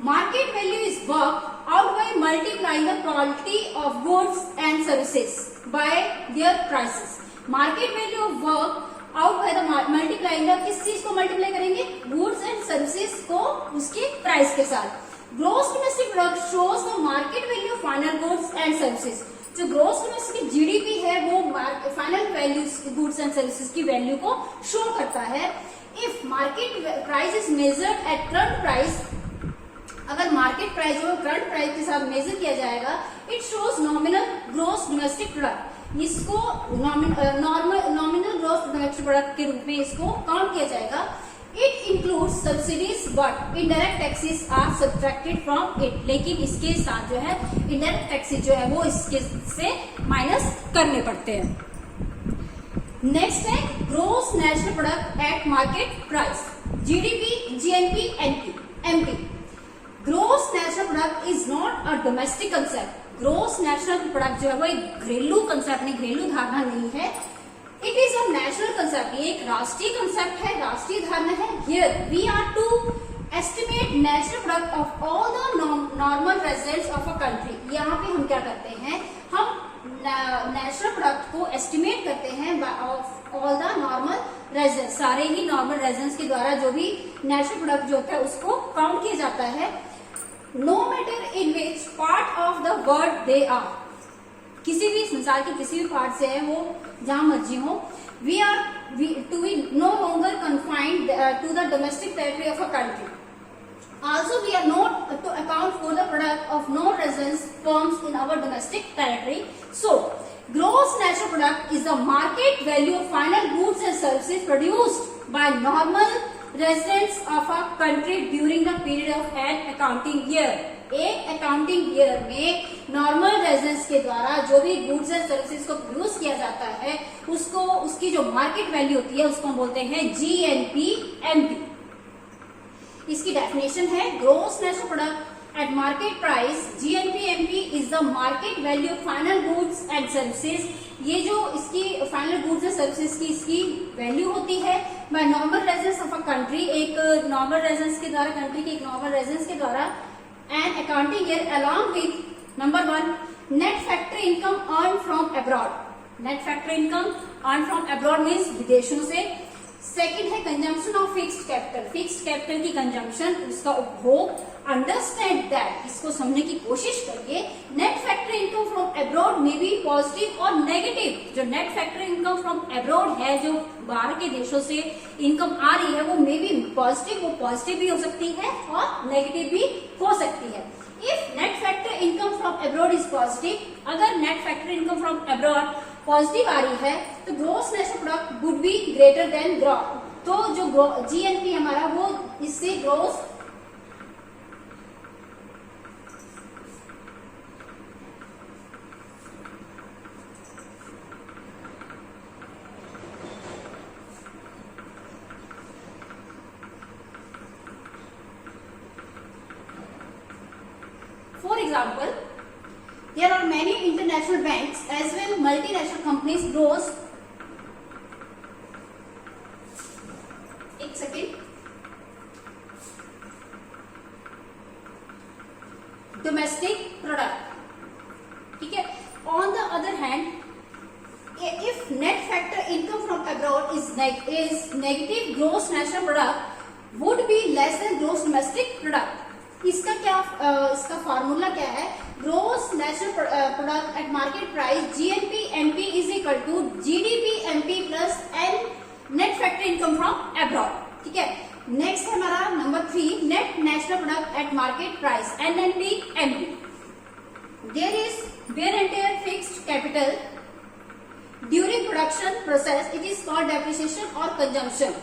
Market value is work out by multiplying the quality of goods and services by there prices. Market value of work out by the multiplying the, किस चीज को मल्टीप्लाई करेंगे, गुड्स एंड सर्विसेज को उसके price के साथ। Gross domestic product shows the market value of final goods and services. जो gross domestic GDP है वो final value goods and services की वैल्यू को शो करता है। If market price is measured at current price, अगर मार्केट प्राइस जो current price के साथ मेजर किया जाएगा, it shows nominal gross domestic product. इसको नॉमिनल ग्रोस डोमेस्टिक प्रोडक्ट के रूप में इसको काउंट किया जाएगा। It includes subsidies but indirect taxes are subtracted from it. लेकिन इसके साथ जो है इनडायरेक्ट टैक्सेस जो है वो इसके से माइनस करने पड़ते हैं। नेक्स्ट है gross national product at market price, GDP, GNP, MP. Gross national product is not a domestic concept. Gross national product जो है वो एक घरेलू कंसेप्ट नहीं, घरेलू धारणा नहीं है। It is a national concept, ये एक राष्ट्रीय कंसेप्ट है, राष्ट्रीय धारणा है। Here we are to estimate national product of all the normal residents of a country. यहाँ पे हम क्या करते हैं, हम नेशनल प्रोडक्ट को एस्टिमेट करते हैं of all the normal residents, सारे ही नॉर्मल रेजिडेंट्स के द्वारा जो भी नेशनल प्रोडक्ट जो होता है उसको काउंट किया जाता है। No matter in which part of the world they are, किसी भी संसार के किसी भी पार्ट से है, वो जहां मर्जी हो, we to be no longer confined to the domestic territory of a country. Also, we are not to account for the product of non-residence firms in our domestic territory. So, gross national product is the market value of final goods and services produced by normal residents of a country during the period of an accounting year. एक accounting year में normal residence के द्वारा जो भी goods and services को produce किया जाता है, उसको उसकी जो मार्केट वैल्यू होती है उसको हम बोलते हैं GNP/MP. इसकी डेफिनेशन है gross national product at market price. GNP/MP is the market value of final goods and services. ये जो इसकी फाइनल गुड्स एंड सर्विसेज की इसकी वैल्यू होती है by normal residence of a country, एक नॉर्मल रेजिडेंस के द्वारा, कंट्री के एक नॉर्मल रेजिडेंस के द्वारा, an accounting year along with number 1 net factory income earned from abroad. Net factory income earned from abroad means विदेशों से. सेकंड है consumption of fixed capital. Fixed capital की कंजम्पशन, उसका उपभोग. अंडरस्टैंड दैट, इसको समझने की कोशिश करिए. Net factory income from abroad में भी पॉजिटिव और नेगेटिव. जो net factory income from abroad है, जो बाहर के देशों से इनकम आ रही है, वो मे बी पॉजिटिव, वो पॉजिटिव भी हो सकती है और नेगेटिव भी हो सकती है. If net factory income from abroad is positive, अगर net factory income from abroad positive आ रही है तो gross national product would be greater than gross. तो जो GNP हमारा वो इससे gross For example, there are many international banks as well multinational companies gross. एक सेकेंड. Domestic product. ठीक है. On the other hand, if net factor income from abroad is negative, gross national product would be less than gross domestic product. इसका क्या इसका formula क्या है? Gross national product at market price GNP/MP is equal to GDP/MP plus an net factory income from abroad. ठीक है. Next है हमारा number 3, net national product at market price NNP/MP. There is wear and tear fixed capital during production process, it is called depreciation और consumption.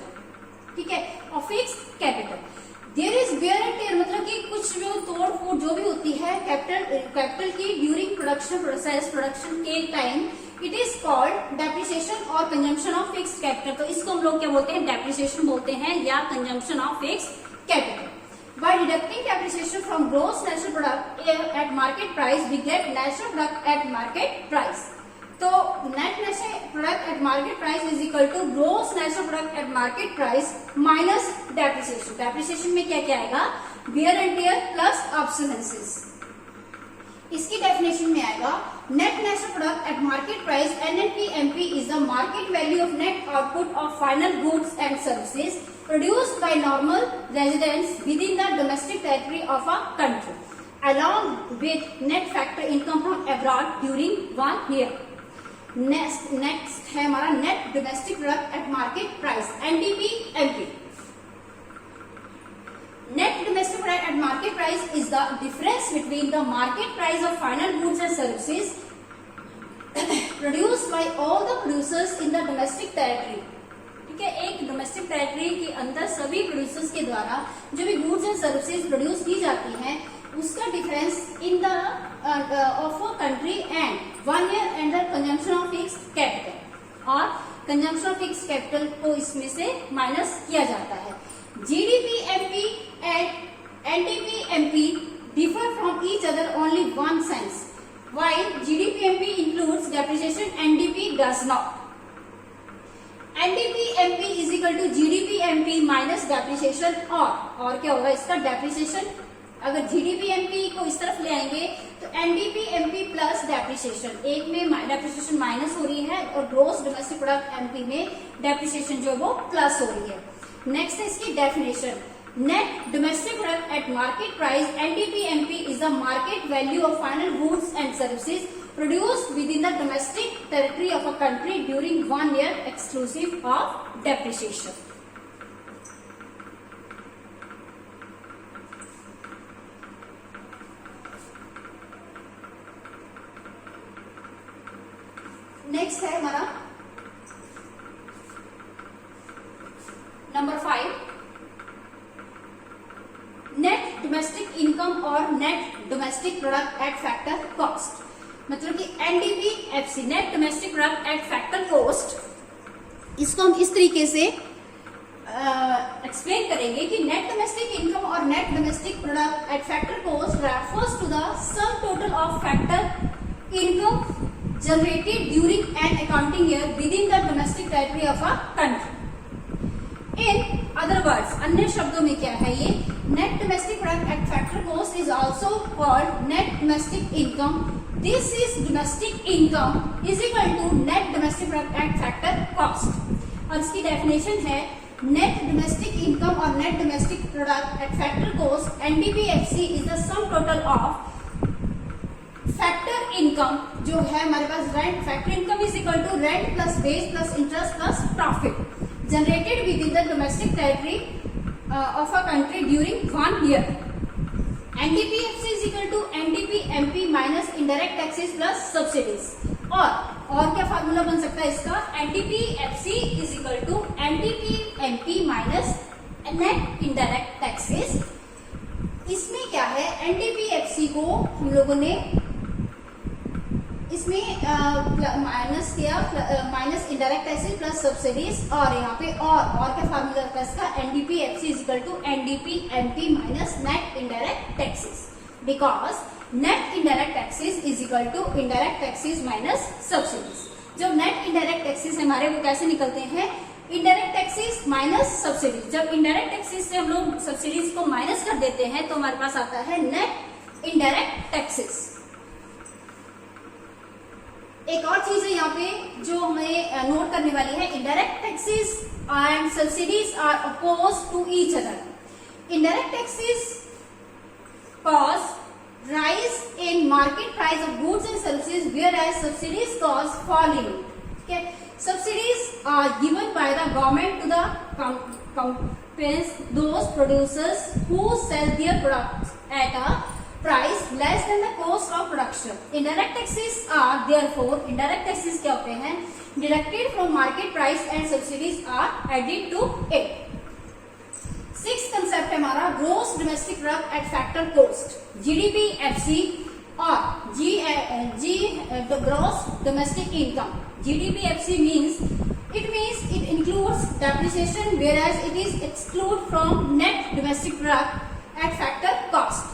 ठीक है. और fixed capital there is wear and tear, मतलब कि कुछ जो तोड़ फोड़ जो भी होती है कैपिटल की ड्यूरिंग प्रोडक्शन प्रोसेस, प्रोडक्शन के time, it is called depreciation और कंजम्पशन ऑफ फिक्स्ड कैपिटल. तो इसको हम लोग क्या बोलते हैं? डेप्रिसिएशन बोलते हैं या consumption of fixed capital. By deducting depreciation from gross national product at market price we get national product at market price. तो net national product at market price is equal to gross national product at market price minus depreciation. Depreciation में क्या क्या आएगा? Wear and tear plus obsolescences. इसकी definition में आएगा net national product at market price NNP/MP is the market value of net output of final goods and services produced by normal residents with in the domestic territory of a country along with net factor income from abroad during 1 year. Next है हमारा net domestic product at market price NDP/MP. Net domestic product at market price is the difference between the market price of final goods and services produced by all the producers in the domestic territory. ठीक है. एक domestic territory के अंदर सभी producers के द्वारा जो भी गुड्स एंड सर्विसेज प्रोड्यूस की जाती हैं, उसका difference in the of a country and 1 year and the consumption of fixed capital. और कंजम्पशन ऑफ फिक्स्ड कैपिटल को इसमें से माइनस किया जाता है. GDP/MP and NDP/MP differ from each other only one sense. While GDP/MP includes depreciation, NDP does not. NDP/MP is equal to GDP/MP minus depreciation. और क्या होगा इसका? डेप्रिसिएशन. अगर GDP/MP को इस तरफ ले आएंगे तो NDP/MP प्लस डेप्रिसिएशन. एक में डेप्रिसिएशन माइनस हो रही है और ग्रोस डोमेस्टिक प्रोडक्ट MP में डेप्रिसिएशन जो है वो प्लस हो रही है. नेक्स्ट है इसकी definition. Net domestic product at market price NDP/MP is the market value of final goods and services produced within the domestic territory of a country during 1 year exclusive of depreciation. Next है हमारा number 5, net domestic income और net domestic product at factor cost. मतलब कि NDPFC net domestic product at factor cost, इसको हम इस तरीके से एक्सप्लेन करेंगे कि नेट डोमेस्टिक इनकम और net domestic product at factor cost refers to the sum total of factor income generated during an accounting year within the domestic territory of a country. In other words, अन्य शब्दों में क्या है ये, net domestic product at factor cost is also called net domestic income. This is domestic income is equal to net domestic product at factor cost. और इसकी definition है net domestic income और net domestic product at factor cost, NDPFC is the sum total of factor income जो है हमारे पास rent, factor income is equal to rent plus wage plus interest plus profit generated within the domestic territory of a country during 1 year. NDPFC is equal to NDPMP minus indirect taxes plus subsidies. और क्या formula बन सकता है इसका, NDPFC is equal to NDPMP minus net indirect taxes. इसमें क्या है, NDPFC को हम लोगों ने इसमें माइनस किया, minus indirect taxes plus subsidies, और यहाँ पे और क्या फार्मूला है इसका, NDPFC is equal to NDPMP minus net indirect taxes, because net indirect taxes is equal to indirect taxes minus subsidies. जो नेट इनडायरेक्ट टैक्सेस हमारे वो कैसे निकलते हैं, इनडायरेक्ट टैक्सेस माइनस सब्सिडीज। जब इनडायरेक्ट टैक्सेस से हम लोग सब्सिडीज को माइनस कर देते हैं तो हमारे पास आता है नेट इनडायरेक्ट टैक्सेस। एक और चीज है यहाँ पे जो हमें नोट करने वाली है, indirect taxes and subsidies are oppose to each other. Indirect taxes cause rise in market price of goods and services, whereas subsidies cause fall in it. Okay, subsidies are given by the government to the companies, those producers who sell their products at a price less than the cost of production. Indirect taxes are therefore, indirect taxes क्या होते हैं, deducted from market price and subsidies are added to it. Sixth concept है हमारा gross domestic product at factor cost, GDPFC, और gross domestic income. GDPFC means it includes depreciation, whereas it is excluded from net domestic product at factor cost.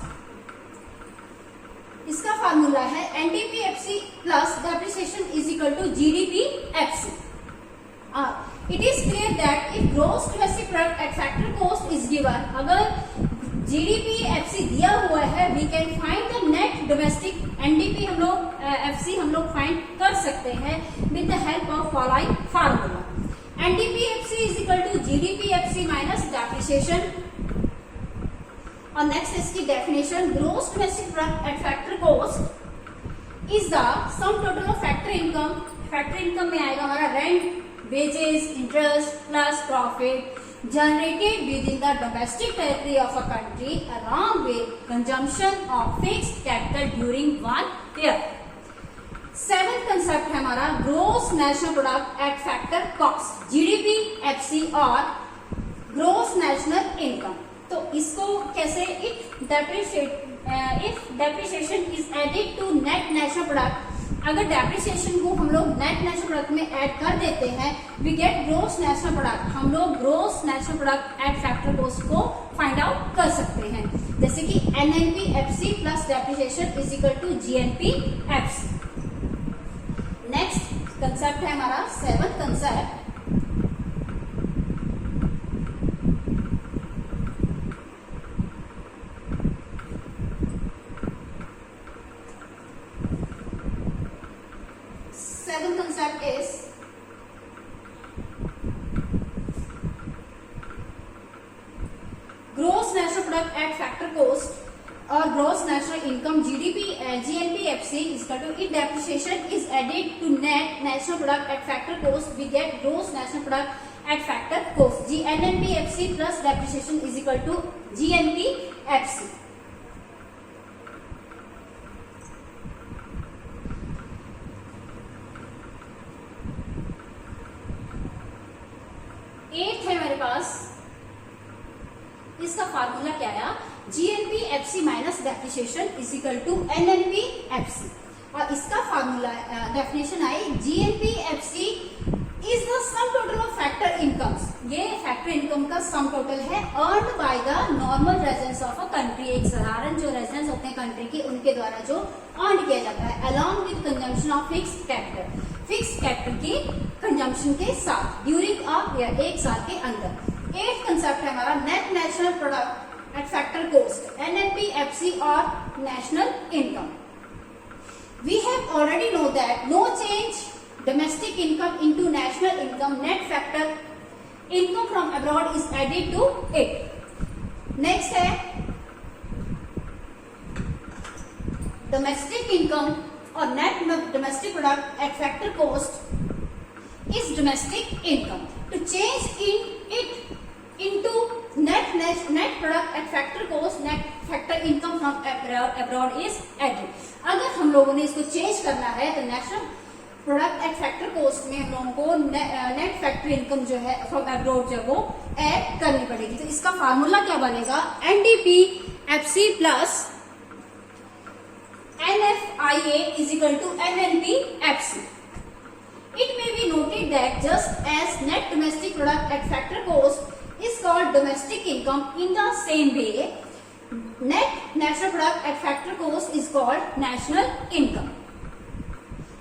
इसका formula है NDPFC plus depreciation is equal to GDPFC. It is clear that if gross domestic product at factor cost is given, अगर GDPFC दिया हुआ है, we can find the net domestic NDP हम लोग FC हम लोग फाइंड कर सकते हैं with the help of following formula. NDPFC is equal to GDPFC minus depreciation. और नेक्स्ट इसकी definition, gross domestic product at factor cost is the sum total of factor income. Factor income में आएगा हमारा rent, wages, interest plus profit generated within the domestic territory of a country along with consumption of fixed capital during 1 year. Seventh concept है हमारा gross national product at factor cost, GDPFC और gross national income. तो इसको कैसे, if depreciation is added to net national product, अगर depreciation को हम लोग नेट नेशनल प्रोडक्ट में ऐड कर देते हैं, we get gross national product. हम लोग gross national product at factor cost को फाइंड आउट कर सकते हैं, जैसे कि NNPFC plus depreciation is equal to जीएनपीएफसी। Next concept है हमारा seventh concept, seventh concept is gross national product at factor cost or gross national income GDP GNPFC is equal to if depreciation is added to net national product at factor cost, we get gross national product at factor cost. GNPFC plus depreciation is equal to GNPFC. Eight है हमारे पास, इसका formula क्या आया, GNPFC minus depreciation is equal to NNPFC, और इसका formula definition आई GNPFC is the sum total of factor incomes, ये फैक्टर इनकम का सम टोटल है earned by the normal residence of a country, एक साधारण जो रेजिडेंस होते हैं कंट्री के उनके द्वारा जो अर्न किया जाता है, along with consumption of fixed capital, fix capital की कंजम्पशन के साथ ड्यूरिंग अ ईयर, एक साल के अंदर। एट कंसेप्ट है हमारा net national product at factor cost, NNPFC और national income. We have already know that no change domestic income into national income, net factor income from abroad is added to it. Next है domestic income or net domestic product at factor cost is domestic income. To change it into net product at factor cost, net factor income from abroad is added. अगर हम लोगों ने इसको change करना है तो national product at factor cost में हम लोगों को नेट फैक्ट्री इनकम जो है फ्रॉम अब्रॉड जो वो ऐड करनी पड़ेगी। तो इसका फार्मूला क्या बनेगा, NDPFC plus NFIA is equal to NNPFC। It may be noted that just as net domestic product at factor cost is called domestic income, in the same way net national product at factor cost is called national income.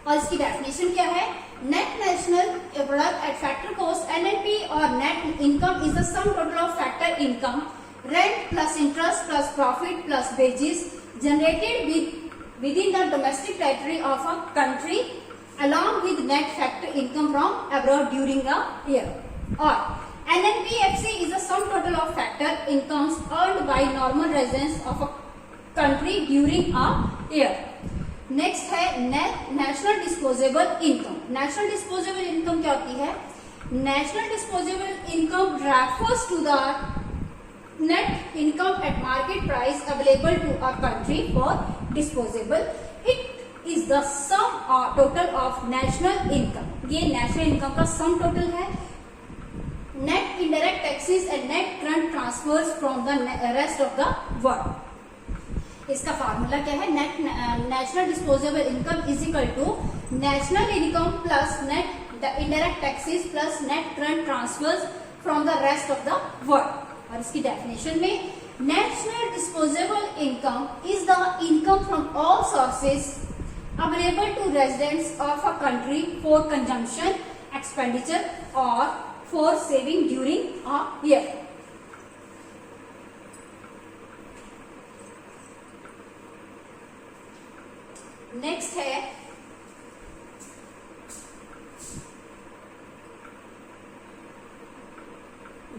और इसकी definition क्या है, net national product at factor cost NNP और net income is the sum total of factor income, rent plus interest plus profit plus wages generated within the domestic territory of a country along with net factor income from abroad during a year. Or NNPFC is the sum total of factor incomes earned by normal residents of a country during a year. Next है national disposable income. National disposable income क्या होती है, national disposable income refers to the net income at market price available to a country for disposable, it is the sum total of national income, ये national income का sum total है, net indirect taxes and net current transfers from the rest of the world. इसका formula क्या है, national disposable income is equal to national income plus net indirect taxes plus net current transfers from the rest of the world. और इसकी definition में national disposable income is the income from all sources available to residents of a country for consumption, expenditure और for saving during a year. Next है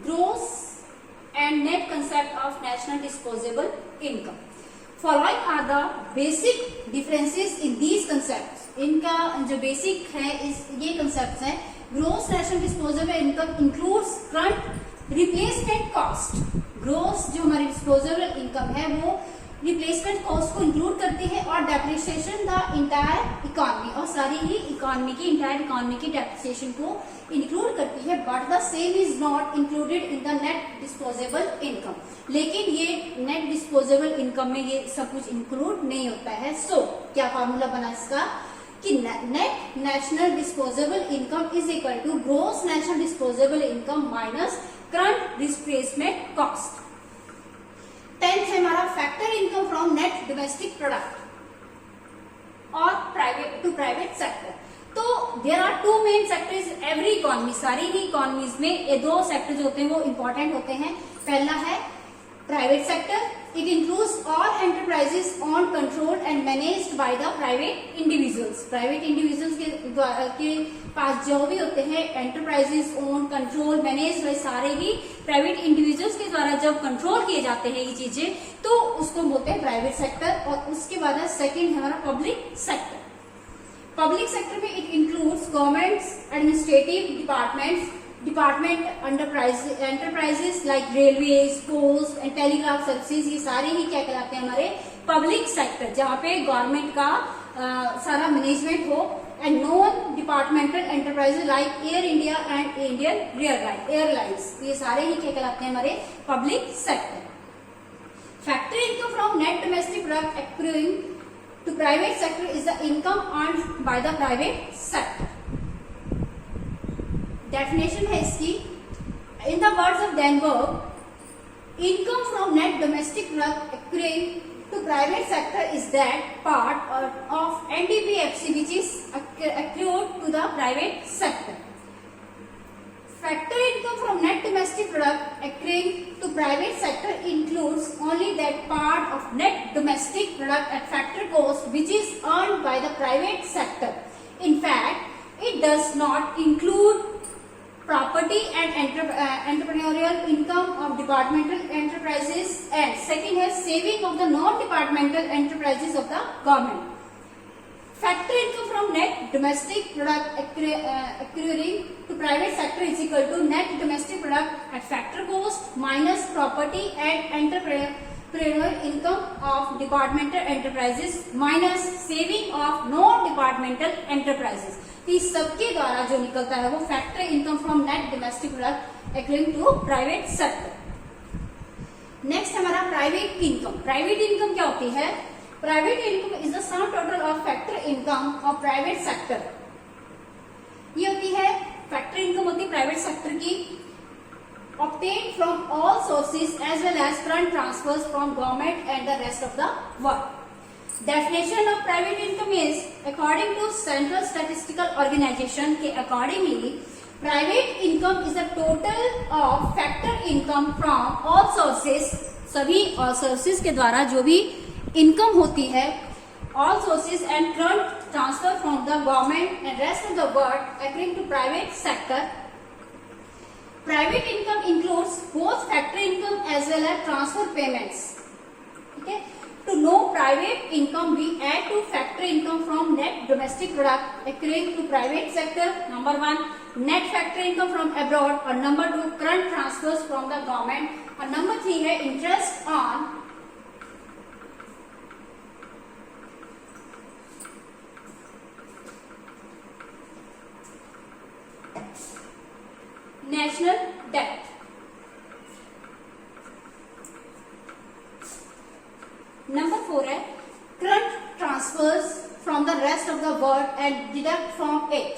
gross and net concept of national disposable income. Following are the basic differences in these concept. इनका जो basic है ये concept है, gross national disposable income includes current replacement cost. Gross जो हमारी disposable income है वो रिप्लेसमेंट कॉस्ट को इंक्लूड करती है और डेप्रिसिएशन द इंटायर इकोनॉमी, और सारी ही इकोनॉमी की इंटायर इकोनॉमी की डेप्रिसिएशन को इंक्लूड करती है, but the same is not included in the net disposable income. लेकिन ये नेट डिस्पोजेबल इनकम में ये सब कुछ इंक्लूड नहीं होता है। सो क्या फॉर्मूला बना इसका कि net national disposable income is equal to gross national disposable income minus current displacement cost. 10th है हमारा factor income from net domestic product और प्राइवेट टू प्राइवेट सेक्टर। तो there are two main sectors every economy, सारी ही economies में ये दो sector जो होते हैं वो इंपॉर्टेंट होते हैं। पहला है Private sector, it includes all enterprises owned, controlled and managed by the private individuals. Private individuals के पास जो भी होते हैं enterprises owned, controlled, managed by सारे ही private individuals के द्वारा जब control किए जाते हैं ये चीजें तो उसको बोलते हैं private sector। और उसके बाद second है हमारा public sector। Public sector में it includes governments, administrative departments, enterprises like railways, post and telegraph services, ये सारे ही क्या कहलाते हैं हमारे पब्लिक सेक्टर, जहाँ पे गवर्नमेंट का सारा मैनेजमेंट हो। And non departmental enterprises like Air India and Indian Airlines, ये सारे ही क्या कहलाते हैं हमारे public sector. Factory income from net domestic product accruing to private sector is the income earned by the private sector. Definition है इसकी, in the words of Denberg, income from net domestic product accruing to private sector is that part of NDPFC which is accrued to the private sector. Factor income from net domestic product accruing to private sector includes only that part of net domestic product at factor cost which is earned by the private sector. In fact, it does not include property and entrepreneurial income of departmental enterprises, and second has saving of the non-departmental enterprises of the government. Factor income from net domestic product accruing to private sector is equal to net domestic product at factor cost minus property and entrepreneurial income of departmental enterprises minus saving of non-departmental enterprises. इस सबके द्वारा जो निकलता है वो factor income from net domestic product accruing to private sector. Next हमारा private income. Private income क्या होती है? Private income is the sum total of factor income of private sector. ये होती है फैक्टर इनकम होती है प्राइवेट सेक्टर की, obtained from all sources as well as current transfers from government and the rest of the world. Definition of private income is, according to Central Statistical Organization के accordingly, private income is the total of factor income from all sources, सभी और sources के द्वारा जो भी income होती है, all sources and current transfer from the government and rest of the world according to private sector. Private income includes both factor income as well as transfer payments. Okay. To know private income, we add to factor income from net domestic product accruing to private sector. Number 1, net factor income from abroad, और number 2, current transfers from the government, और number 3 है interest on national debt. Number 4 है current transfers from the rest of the world and deduct from it.